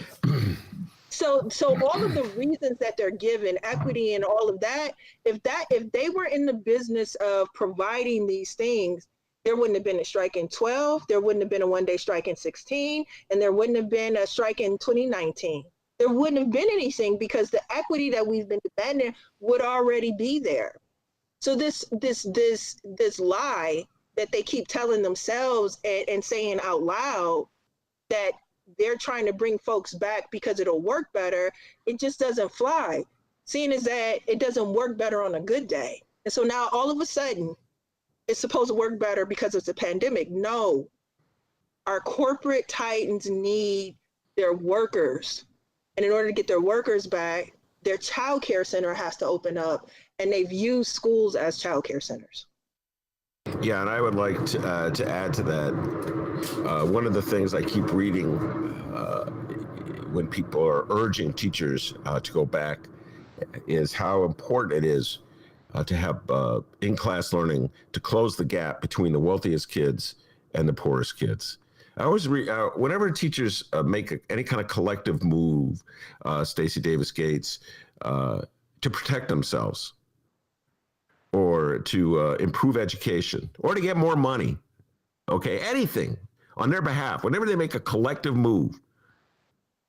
So all of the reasons that they're given, equity and all of that, if they were in the business of providing these things, there wouldn't have been a strike in 12, there wouldn't have been a one-day strike in 16, and there wouldn't have been a strike in 2019. There wouldn't have been anything, because the equity that we've been demanding would already be there. So this lie that they keep telling themselves and saying out loud, that they're trying to bring folks back because it'll work better, it just doesn't fly. Seeing as that it doesn't work better on a good day. And so now all of a sudden it's supposed to work better because it's a pandemic. No, our corporate titans need their workers. And in order to get their workers back, their child care center has to open up, and they've used schools as child care centers. Yeah, and I would like to add to that. One of the things I keep reading when people are urging teachers to go back is how important it is to have in-class learning to close the gap between the wealthiest kids and the poorest kids. I always whenever teachers make any kind of collective move, Stacy Davis Gates, to protect themselves, or to improve education, or to get more money, okay, anything on their behalf, whenever they make a collective move,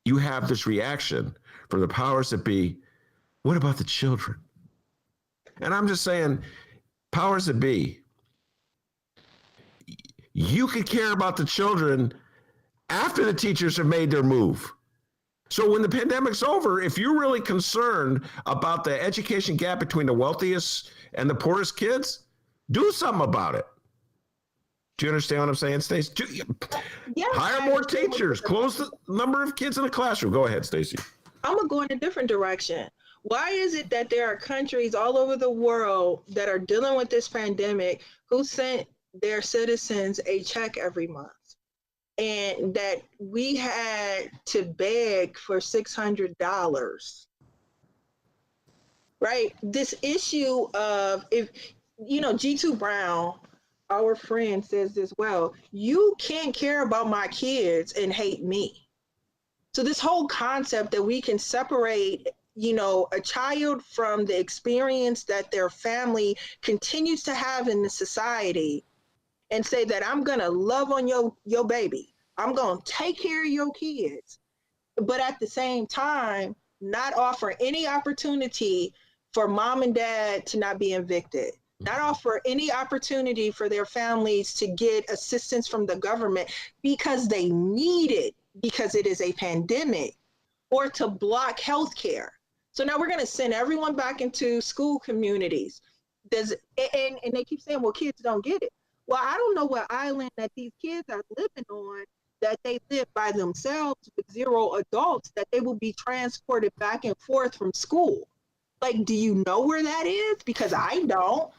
you have this reaction from the powers that be, what about the children? And I'm just saying, powers that be, you could care about the children after the teachers have made their move. So when the pandemic's over, if you're really concerned about the education gap between the wealthiest and the poorest kids, do something about it. Do you understand what I'm saying, Stacy? Yes, hire more teachers, close the number of kids in the classroom. Go ahead, Stacy. I'm gonna go in a different direction. Why is it that there are countries all over the world that are dealing with this pandemic who sent their citizens a check every month, and that we had to beg for $600? Right? This issue of, if G2 Brown, our friend, says this well, you can't care about my kids and hate me. So this whole concept that we can separate a child from the experience that their family continues to have in the society, and say that I'm gonna love on your baby, I'm gonna take care of your kids, but at the same time not offer any opportunity for mom and dad to not be evicted, not offer any opportunity for their families to get assistance from the government because they need it, because it is a pandemic, or to block health care. So now we're going to send everyone back into school communities. And they keep saying, well, kids don't get it. Well, I don't know what island that these kids are living on, that they live by themselves with zero adults, that they will be transported back and forth from school. Like, do you know where that is? Because I don't.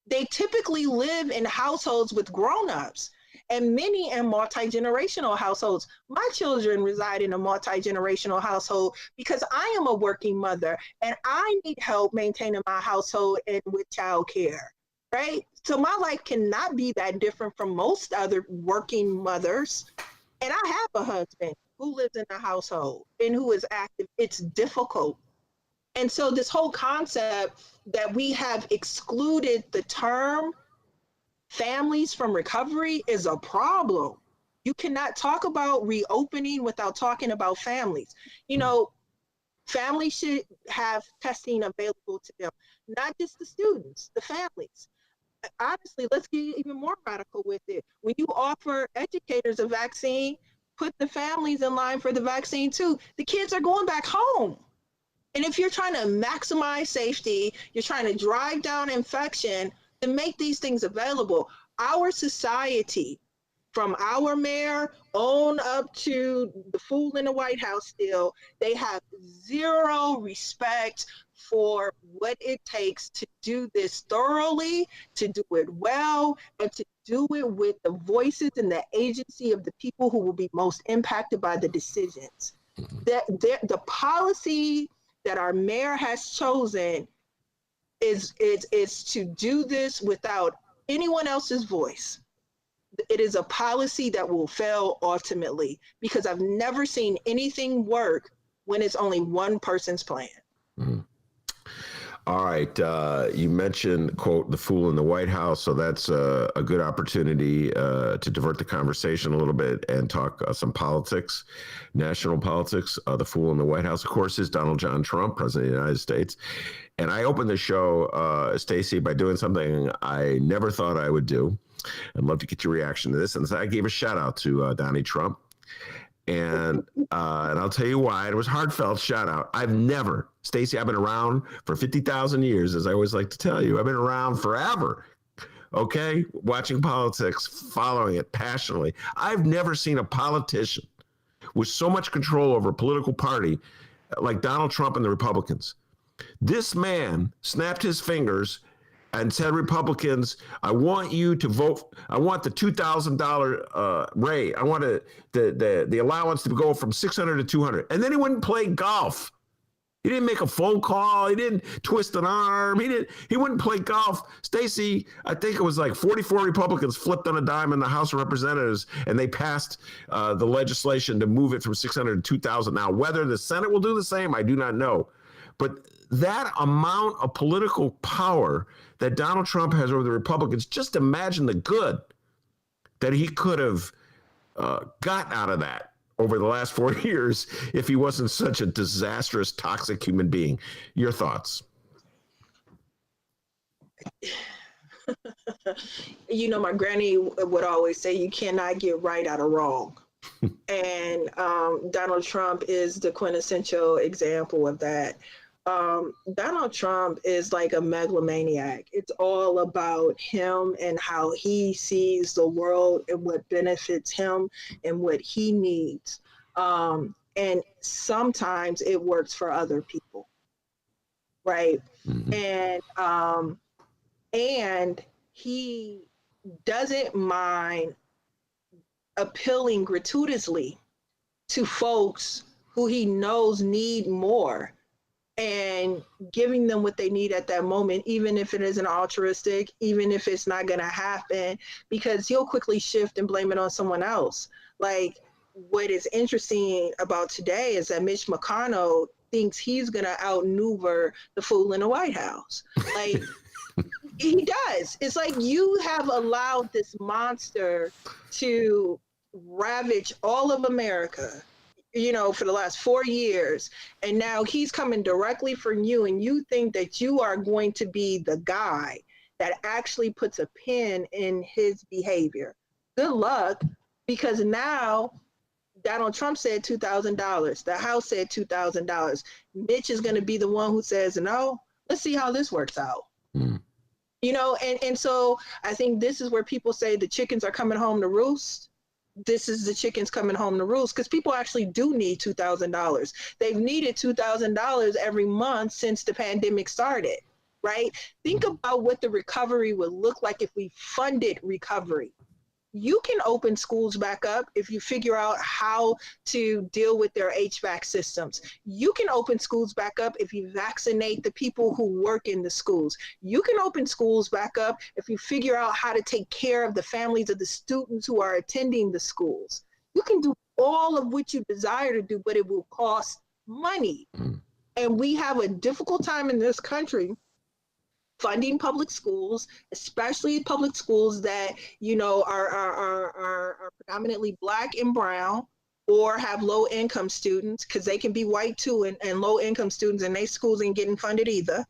They typically live in households with grown-ups, and many in multi-generational households. My children reside in a multi-generational household because I am a working mother and I need help maintaining my household and with childcare, right? So my life cannot be that different from most other working mothers. And I have a husband who lives in a household and who is active. It's difficult. And so this whole concept that we have excluded the term families from recovery is a problem. You cannot talk about reopening without talking about families. You know, families should have testing available to them, not just the students, the families. Honestly, let's get even more radical with it. When you offer educators a vaccine, put the families in line for the vaccine too. The kids are going back home. And if you're trying to maximize safety, you're trying to drive down infection, then make these things available. Our society, from our mayor on up to the fool in the White House still, they have zero respect for what it takes to do this thoroughly, to do it well, and to do it with the voices and the agency of the people who will be most impacted by the decisions. The policy that our mayor has chosen is to do this without anyone else's voice. It is a policy that will fail ultimately, because I've never seen anything work when it's only one person's plan. All right. You mentioned, quote, the fool in the White House. So that's a good opportunity to divert the conversation a little bit and talk some politics, national politics. The fool in the White House, of course, is Donald John Trump, President of the United States. And I opened the show, Stacy, by doing something I never thought I would do. I'd love to get your reaction to this. And so I gave a shout out to Donnie Trump. And I'll tell you why. It was heartfelt shout out. I've never, Stacy, I've been around for 50,000 years, as I always like to tell you. I've been around forever, okay? Watching politics, following it passionately. I've never seen a politician with so much control over a political party like Donald Trump and the Republicans. This man snapped his fingers and said, Republicans, I want you to vote. I want the $2,000 rate. I want the allowance to go from $600 to $200. And then he wouldn't play golf. He didn't make a phone call. He didn't twist an arm. He wouldn't play golf. Stacy, I think it was like 44 Republicans flipped on a dime in the House of Representatives, and they passed the legislation to move it from $600 to $2,000. Now, whether the Senate will do the same, I do not know. But that amount of political power that Donald Trump has over the Republicans, just imagine the good that he could have gotten out of that over the last 4 years if he wasn't such a disastrous, toxic human being. Your thoughts? You know, my granny would always say, you cannot get right out of wrong. And Donald Trump is the quintessential example of that. Donald Trump is like a megalomaniac. It's all about him and how he sees the world and what benefits him and what he needs. And sometimes it works for other people, right? Mm-hmm. And he doesn't mind appealing gratuitously to folks who he knows need more, and giving them what they need at that moment, even if it isn't altruistic, even if it's not going to happen, because he'll quickly shift and blame it on someone else. Like, what is interesting about today is that Mitch McConnell thinks he's going to outmaneuver the fool in the White House. Like, he does. It's like, you have allowed this monster to ravage all of America, you know, for the last 4 years. And now he's coming directly from you, and you think that you are going to be the guy that actually puts a pin in his behavior. Good luck, because now Donald Trump said $2,000. The House said $2,000. Mitch is going to be the one who says, no, let's see how this works out. You know, and so I think this is where people say the chickens are coming home to roost. This is the chickens coming home to roost, because people actually do need $2,000. They've needed $2,000 every month since the pandemic started, right? Think about what the recovery would look like if we funded recovery. You can open schools back up if you figure out how to deal with their HVAC systems. You can open schools back up if you vaccinate the people who work in the schools. You can open schools back up if you figure out how to take care of the families of the students who are attending the schools. You can do all of what you desire to do, but it will cost money. And we have a difficult time in this country funding public schools, especially public schools that, you know, are predominantly Black and brown, or have low income students, because they can be white too, and low income students, and they schools ain't getting funded either.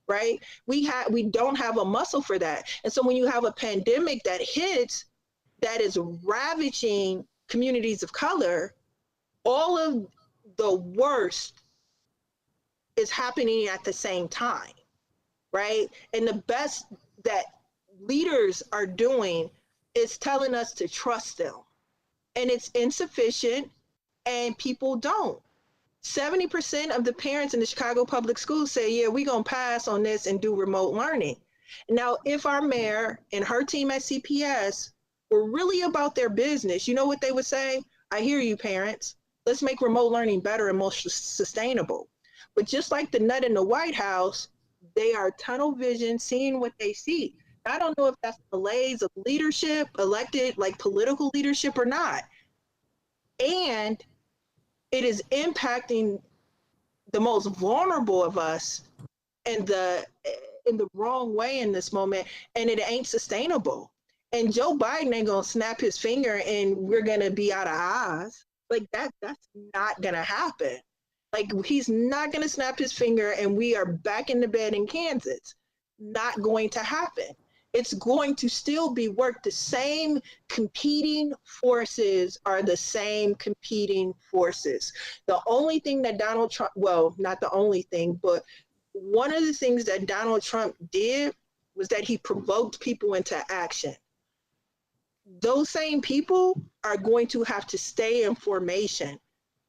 Right? We don't have a muscle for that. And so when you have a pandemic that hits, that is ravaging communities of color, all of the worst is happening at the same time, right? And the best that leaders are doing is telling us to trust them. And it's insufficient, and people don't. 70% of the parents in the Chicago public schools say, yeah, we're going to pass on this and do remote learning. Now, if our mayor and her team at CPS were really about their business, you know what they would say? I hear you, parents. Let's make remote learning better and more sustainable. But just like the nut in the White House, they are tunnel vision, seeing what they see. I don't know if that's the malaise of leadership, elected, like political leadership, or not. And it is impacting the most vulnerable of us in the wrong way in this moment, and it ain't sustainable. And Joe Biden ain't gonna snap his finger and we're gonna be out of eyes. Like that's not gonna happen. Like, he's not gonna snap his finger and we are back in the bed in Kansas. Not going to happen. It's going to still be work. The same competing forces are the same competing forces. The only thing that Donald Trump, well, not the only thing, but one of the things that Donald Trump did was that he provoked people into action. Those same people are going to have to stay in formation,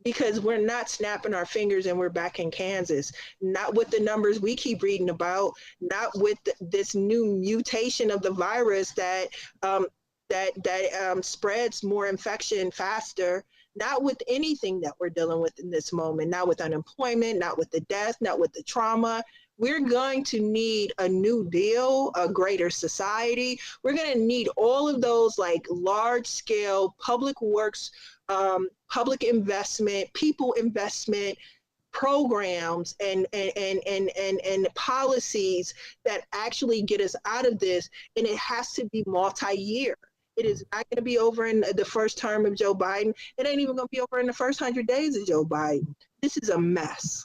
because we're not snapping our fingers and we're back in Kansas. Not with the numbers we keep reading about, not with this new mutation of the virus that spreads more infection faster, not with anything that we're dealing with in this moment, not with unemployment, not with the death, not with the trauma. We're going to need a new deal, a greater society. We're going to need all of those like large scale public works, public investment, people investment programs and policies that actually get us out of this. And it has to be multi-year. It is not going to be over in the first term of Joe Biden. It ain't even going to be over in the first 100 days of Joe Biden. This is a mess.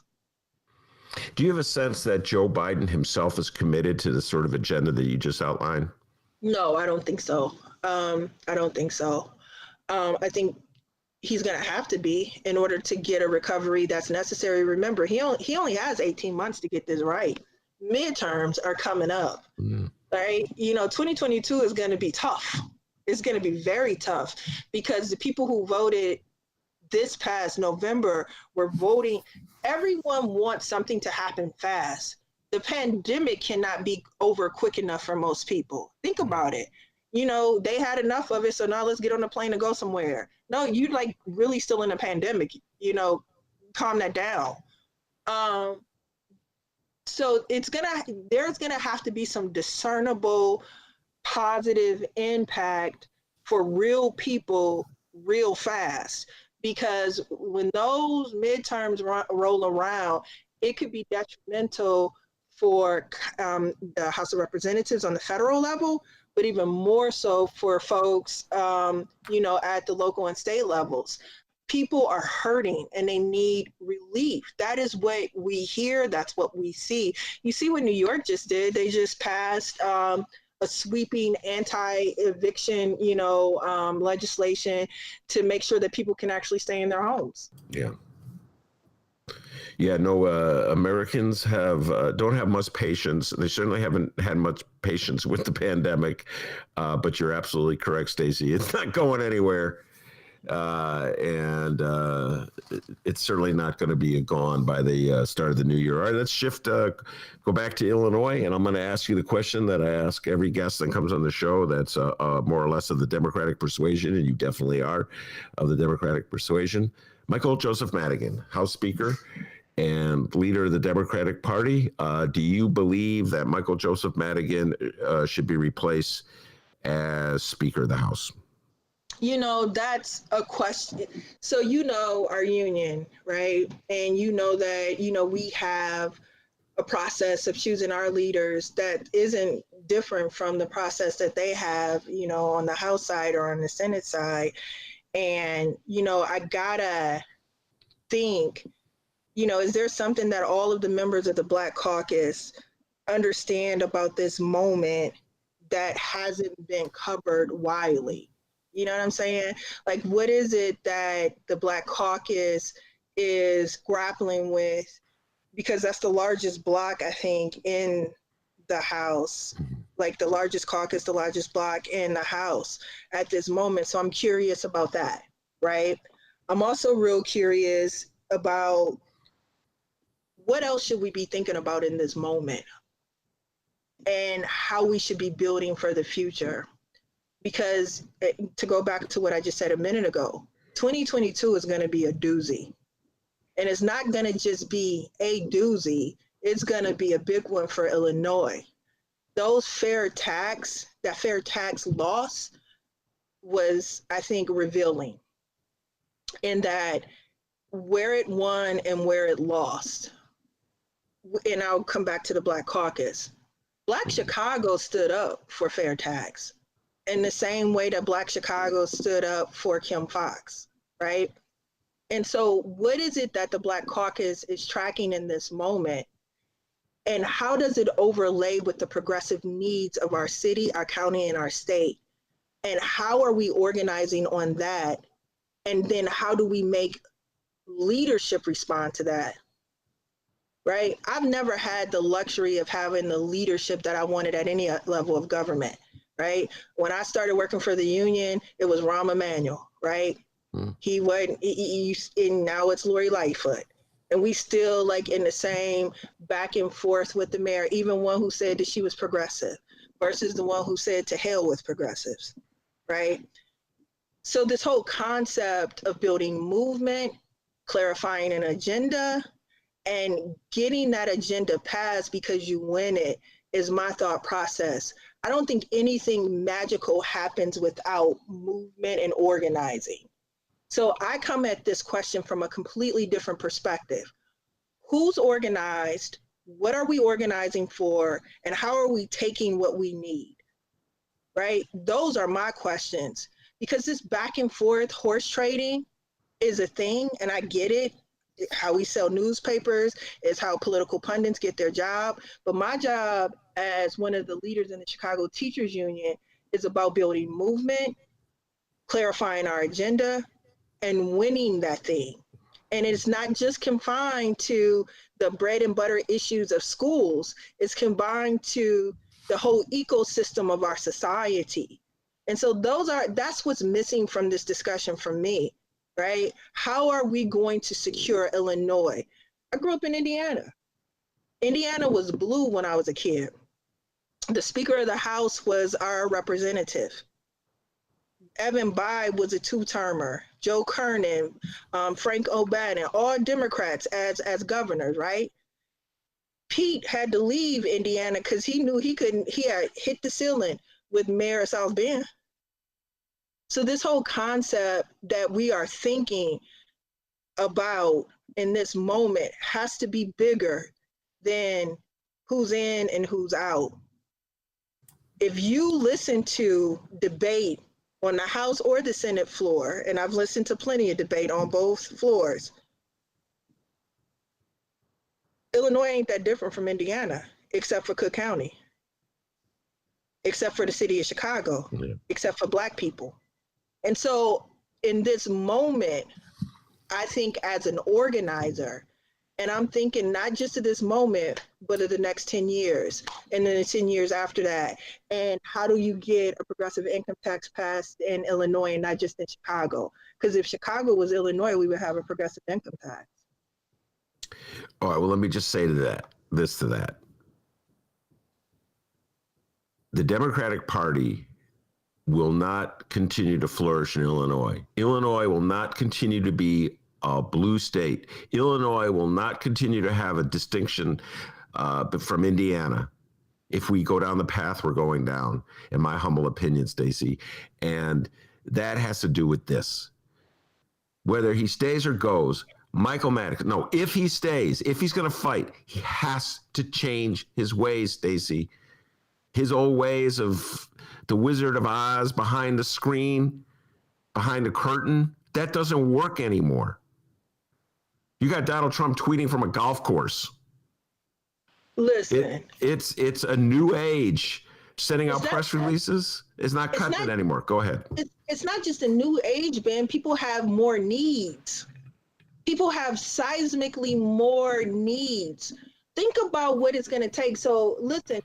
Do you have a sense that Joe Biden himself is committed to the sort of agenda that you just outlined? No, I don't think so. I don't think so. I think he's going to have to be, in order to get a recovery that's necessary. Remember, he only has 18 months to get this right. Midterms are coming up, right? You know, 2022 is going to be tough. It's going to be very tough, because the people who voted this past November were voting. Everyone wants something to happen fast. The pandemic cannot be over quick enough for most people. Think about it. You know, they had enough of it, so now let's get on a plane and go somewhere. No, you like really still in a pandemic, you know, calm that down. So there's gonna have to be some discernible positive impact for real people real fast, because when those midterms roll around, it could be detrimental for the House of Representatives on the federal level, but even more so for folks, you know, at the local and state levels. People are hurting and they need relief. That is what we hear. That's what we see. You see what New York just did. They just passed a sweeping anti-eviction, you know, legislation to make sure that people can actually stay in their homes. Yeah. Yeah, no, Americans don't have much patience. They certainly haven't had much patience with the pandemic, but you're absolutely correct, Stacy. It's not going anywhere, and it's certainly not going to be gone by the start of the new year. All right, let's shift, go back to Illinois, and I'm going to ask you the question that I ask every guest that comes on the show that's more or less of the Democratic persuasion, and you definitely are of the Democratic persuasion. Michael Joseph Madigan, House Speaker and leader of the Democratic Party. Do you believe that Michael Joseph Madigan should be replaced as Speaker of the House? That's a question. So, our union, right? And that, we have a process of choosing our leaders that isn't different from the process that they have, on the House side or on the Senate side. And, I gotta think, is there something that all of the members of the Black Caucus understand about this moment that hasn't been covered widely? You know what I'm saying? Like, what is it that the Black Caucus is grappling with? Because that's the largest block, I think, in the House, like the largest caucus, the largest block in the House at this moment. So I'm curious about that, right? I'm also real curious about what else should we be thinking about in this moment and how we should be building for the future. Because to go back to what I just said a minute ago, 2022 is going to be a doozy. And it's not going to just be a doozy. It's going to be a big one for Illinois. That fair tax loss was, I think, revealing in that where it won and where it lost. And I'll come back to the Black Caucus. Black Chicago stood up for fair tax in the same way that Black Chicago stood up for Kim Foxx, right? And so what is it that the Black Caucus is tracking in this moment? And how does it overlay with the progressive needs of our city, our county, and our state? And how are we organizing on that? And then how do we make leadership respond to that? Right? I've never had the luxury of having the leadership that I wanted at any level of government, right? When I started working for the union, it was Rahm Emanuel, right? He wasn't, and now it's Lori Lightfoot. And we still like in the same back and forth with the mayor, even one who said that she was progressive versus the one who said to hell with progressives, right? So this whole concept of building movement, clarifying an agenda, and getting that agenda passed because you win it is my thought process. I don't think anything magical happens without movement and organizing. So I come at this question from a completely different perspective. Who's organized? What are we organizing for? And how are we taking what we need? Right? Those are my questions. Because this back and forth horse trading is a thing, and I get it. How we sell newspapers is how political pundits get their job. But my job as one of the leaders in the Chicago Teachers Union is about building movement, clarifying our agenda, and winning that thing. And it's not just confined to the bread and butter issues of schools. It's combined to the whole ecosystem of our society. And so that's what's missing from this discussion for me. Right? How are we going to secure Illinois? I grew up in Indiana. Indiana was blue when I was a kid. The Speaker of the House was our representative. Evan Bayh was a two-termer. Joe Kernan, Frank O'Bannon, all Democrats as governors, right? Pete had to leave Indiana because he knew he had hit the ceiling with Mayor of South Bend. So this whole concept that we are thinking about in this moment has to be bigger than who's in and who's out. If you listen to debate on the House or the Senate floor, and I've listened to plenty of debate on both floors, Illinois ain't that different from Indiana, except for Cook County, except for the city of Chicago, except for Black people. And so in this moment, I think as an organizer, and I'm thinking not just of this moment, but of the next 10 years, and then the 10 years after that. And how do you get a progressive income tax passed in Illinois and not just in Chicago? Because if Chicago was Illinois, we would have a progressive income tax. All right, well, let me just say to that. The Democratic Party will not continue to flourish in Illinois. Illinois will not continue to be a blue state. Illinois will not continue to have a distinction from Indiana if we go down the path we're going down, in my humble opinion, Stacy. And that has to do with this. Whether he stays or goes, Michael Maddox, no, if he stays, if he's going to fight, he has to change his ways, Stacy. His old ways of the Wizard of Oz behind the screen, behind the curtain, that doesn't work anymore. You got Donald Trump tweeting from a golf course. Listen. It's a new age. Sending out press releases is not cutting it anymore. Go ahead. It's not just a new age, Ben. People have more needs. People have seismically more needs. Think about what it's going to take. So listen,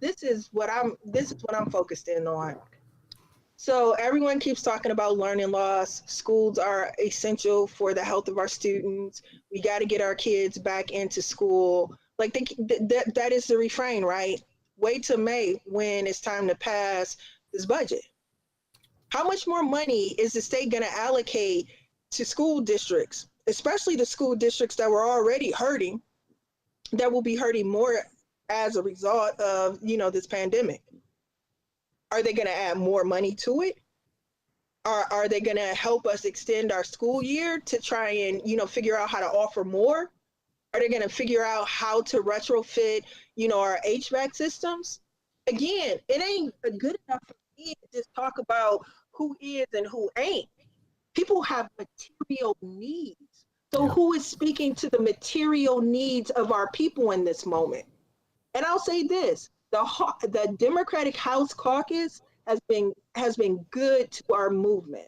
this is what I'm focused in on. So everyone keeps talking about learning loss. Schools are essential for the health of our students. We got to get our kids back into school. Like that is the refrain, right? Wait till May when it's time to pass this budget. How much more money is the state going to allocate to school districts, especially the school districts that were already hurting, that will be hurting more as a result of, this pandemic? Are they going to add more money to it? Are they going to help us extend our school year to try and, figure out how to offer more? Are they going to figure out how to retrofit, our HVAC systems? Again, it ain't good enough for me to just talk about who is and who ain't. People have material needs. So who is speaking to the material needs of our people in this moment? And I'll say this, the Democratic House Caucus has been good to our movement,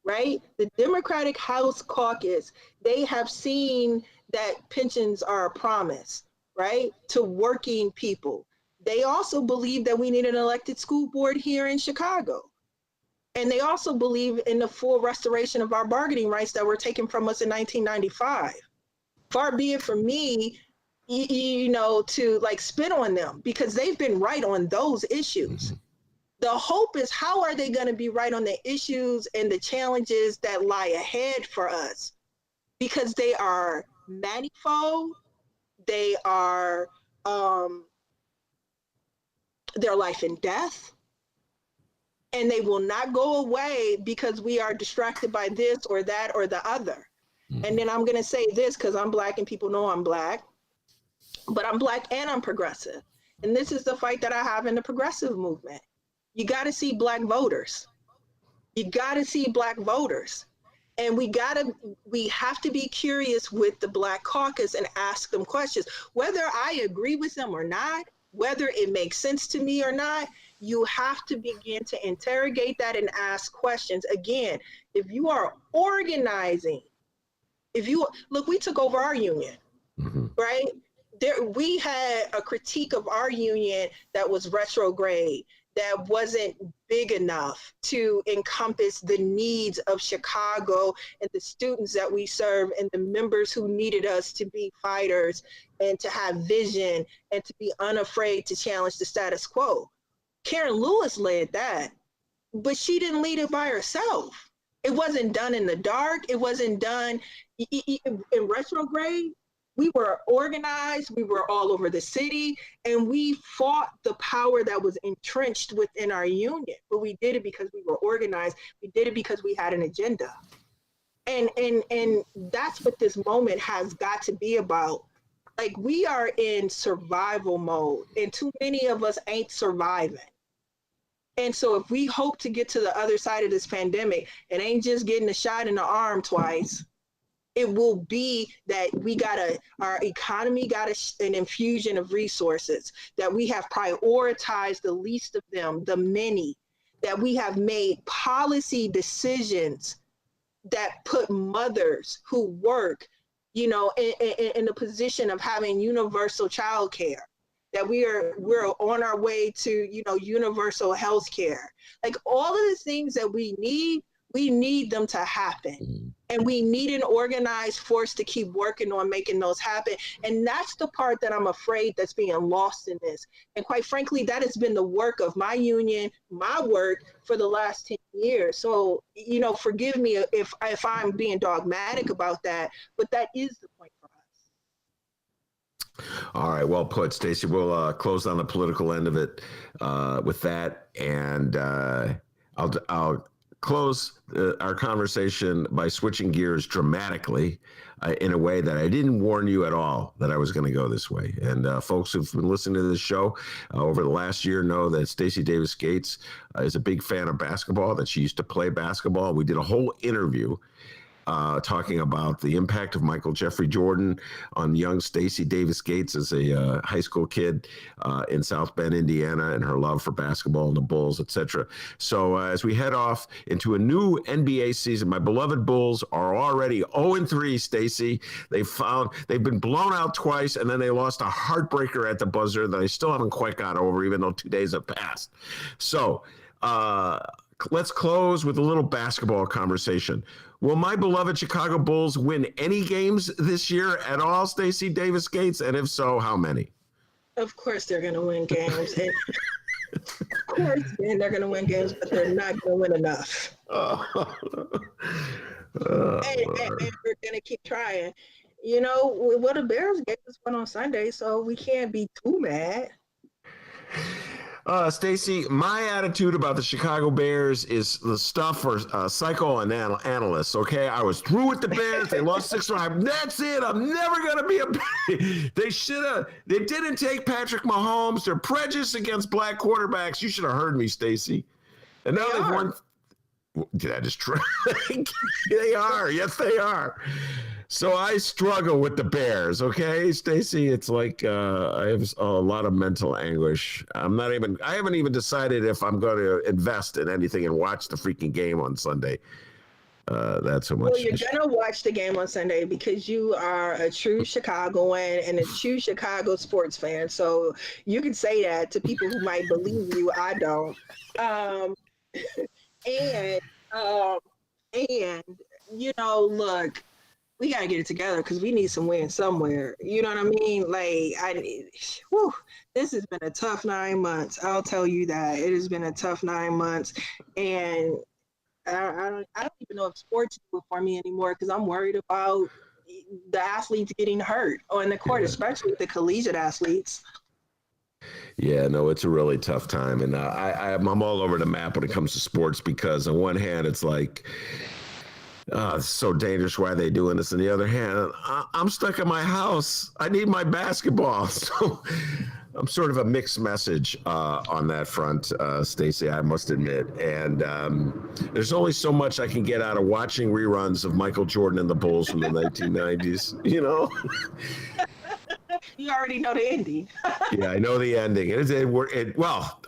right? The Democratic House Caucus, they have seen that pensions are a promise, right, to working people. They also believe that we need an elected school board here in Chicago. And they also believe in the full restoration of our bargaining rights that were taken from us in 1995. Far be it from me, to spit on them, because they've been right on those issues. The hope is, how are they going to be right on the issues and the challenges that lie ahead for us? Because they are manifold, they are their life and death, and they will not go away because we are distracted by this or that or the other. And then I'm going to say this, because I'm Black and people know I'm Black, but I'm Black and I'm progressive. And this is the fight that I have in the progressive movement. You got to see Black voters. You got to see Black voters. And we have to be curious with the Black caucus and ask them questions. Whether I agree with them or not, whether it makes sense to me or not, you have to begin to interrogate that and ask questions. Again, if you are organizing, we took over our union, right? We had a critique of our union that was retrograde, that wasn't big enough to encompass the needs of Chicago and the students that we serve and the members who needed us to be fighters and to have vision and to be unafraid to challenge the status quo. Karen Lewis led that, but she didn't lead it by herself. It wasn't done in the dark. It wasn't done in retrograde. We were organized, we were all over the city, and we fought the power that was entrenched within our union. But we did it because we were organized. We did it because we had an agenda. And that's what this moment has got to be about. Like, we are in survival mode, and too many of us ain't surviving. And so if we hope to get to the other side of this pandemic, it ain't just getting a shot in the arm twice. It will be that our economy got an infusion of resources, that we have prioritized the least of them, the many, that we have made policy decisions that put mothers who work, in the position of having universal child care, that we're on our way to, universal health care. Like, all of the things that we need them to happen. And we need an organized force to keep working on making those happen. And that's the part that I'm afraid that's being lost in this. And quite frankly, that has been the work of my union, my work for the last 10 years. So, forgive me if I'm being dogmatic about that, but that is the point for us. All right, well put, Stacy. We'll close on the political end of it with that. And I'll close our conversation by switching gears dramatically in a way that I didn't warn you at all that I was going to go this way. And folks who've been listening to this show over the last year know that Stacy Davis Gates is a big fan of basketball, that she used to play basketball. We did a whole interview talking about the impact of Michael Jeffrey Jordan on young Stacy Davis Gates as a high school kid in South Bend, Indiana, and her love for basketball and the Bulls, etc. So as we head off into a new NBA season, my beloved Bulls are already 0-3, Stacy. They've been blown out twice, and then they lost a heartbreaker at the buzzer that I still haven't quite got over, even though 2 days have passed. So let's close with a little basketball conversation. Will my beloved Chicago Bulls win any games this year at all, Stacy Davis Gates? And if so, how many? Of course they're going to win games. And of course they're going to win games, but they're not going to win enough. And we're going to keep trying. You know, what the Bears gave us one on Sunday, so we can't be too mad. Stacy, my attitude about the Chicago Bears is the stuff for psychoanalysts, okay? I was through with the Bears. They lost 6-5. That's it. I'm never going to be a They didn't take Patrick Mahomes. They're prejudiced against black quarterbacks. You should have heard me, Stacy. And now they've won. Did I just try? They are. Yes, they are. So I struggle with the Bears, okay, Stacy? It's like I have a lot of mental anguish. I haven't even decided if I'm going to invest in anything and watch the freaking game on Sunday. That's so much. Well, you're going to watch the game on Sunday because you are a true Chicagoan and a true Chicago sports fan. So you can say that to people who might believe you. I don't. And you know, look, we got to get it together because we need some wins somewhere. You know what I mean? Like, this has been a tough 9 months. I'll tell you that. It has been a tough 9 months. And I don't even know if sports do it for me anymore because I'm worried about the athletes getting hurt on the court, especially the collegiate athletes. Yeah, no, it's a really tough time. And I'm all over the map when it comes to sports because on one hand, it's like, it's so dangerous. Why are they doing this? On the other hand, I'm stuck in my house. I need my basketball. So I'm sort of a mixed message on that front, Stacy, I must admit. And there's only so much I can get out of watching reruns of Michael Jordan and the Bulls from the 1990s, you know? You already know the ending. Yeah, I know the ending.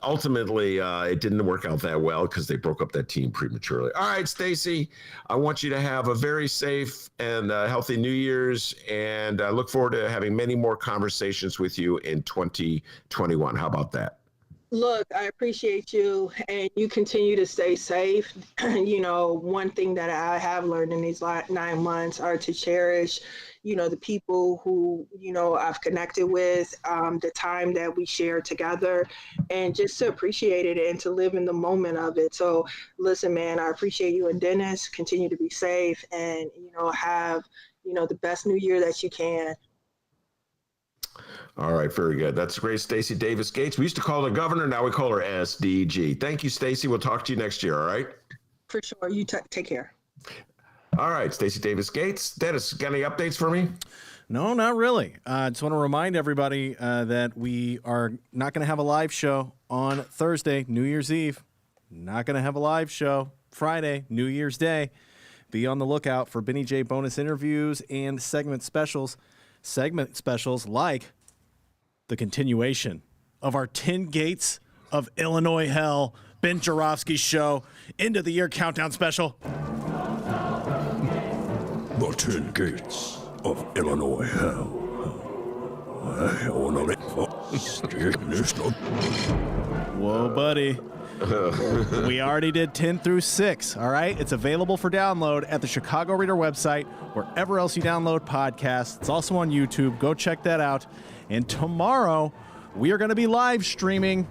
Ultimately, it didn't work out that well because they broke up that team prematurely. All right, Stacy, I want you to have a very safe and healthy New Year's, and I look forward to having many more conversations with you in 2021. How about that? Look, I appreciate you, and you continue to stay safe. You know, one thing that I have learned in these 9 months are to cherish, you know, the people who, you know, I've connected with, the time that we share together, and just to appreciate it and to live in the moment of it. So listen, man, I appreciate you and Dennis. Continue to be safe and, you know, have, you know, the best new year that you can. All right, very good. That's great, Stacy Davis Gates. We used to call her governor. Now we call her SDG. Thank you, Stacy. We'll talk to you next year, all right? For sure. You take care. All right, Stacy Davis Gates. Dennis, got any updates for me? No, not really. I just want to remind everybody that we are not going to have a live show on Thursday, New Year's Eve. Not going to have a live show Friday, New Year's Day. Be on the lookout for Benny J bonus interviews and segment specials. Segment specials like the continuation of our 10 Gates of Illinois Hell, Ben Joravsky Show, end of the year countdown special. The 10 Gates of Illinois Hell. Whoa, buddy. We already did 10 through 6, all right? It's available for download at the Chicago Reader website, wherever else you download podcasts. It's also on YouTube. Go check that out. And tomorrow, we are going to be live streaming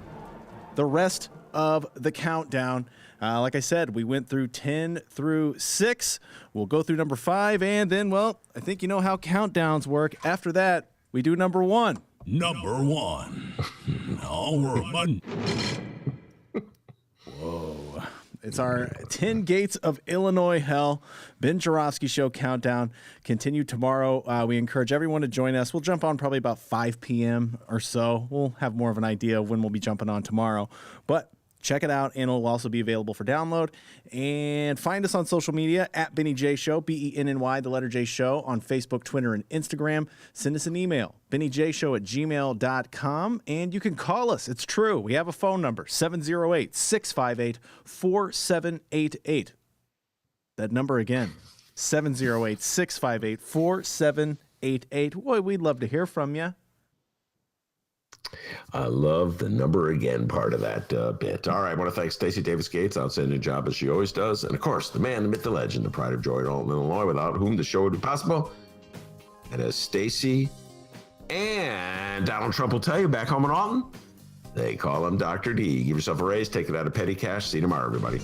the rest of the countdown. Like I said, we went through 10 through 6. We'll go through number 5, and then, well, I think you know how countdowns work. After that, we do number 1. Number 1. Our money. Whoa. It's our 10 Gates of Illinois Hell. Ben Joravsky Show countdown. Continue tomorrow. We encourage everyone to join us. We'll jump on probably about 5 p.m. or so. We'll have more of an idea of when we'll be jumping on tomorrow. But check it out, and it'll also be available for download. And find us on social media at Benny J Show, BENNY, the letter J Show, on Facebook, Twitter, and Instagram. Send us an email, bennyjshow@gmail.com, and you can call us. It's true. We have a phone number, 708-658-4788. That number again, 708-658-4788. Boy, we'd love to hear from you. I love the number again part of that bit. All right, I want to thank Stacy Davis Gates, outstanding job as she always does. And of course, the man, the myth, the legend, the pride of joy in Alton, Illinois, without whom the show would be possible. And as Stacy and Donald Trump will tell you back home in Alton, they call him Dr. D. Give yourself a raise, take it out of petty cash. See you tomorrow, everybody.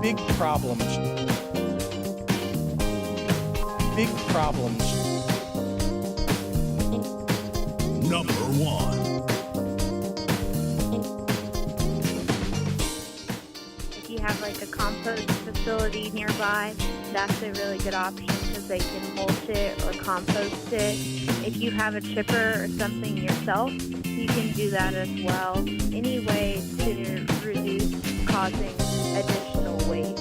Big problems. Big problems. Number 1. If you have like a compost facility nearby, that's a really good option because they can mulch it or compost it. If you have a chipper or something yourself, you can do that as well. Any way to reduce causing additional waste. A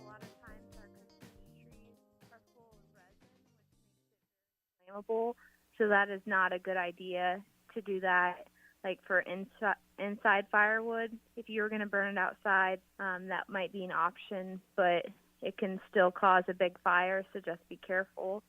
lot of times our Christmas trees are full of resin, which makes it very flammable. So that is not a good idea to do that. Like for inside firewood, if you were going to burn it outside, that might be an option, but it can still cause a big fire, so just be careful.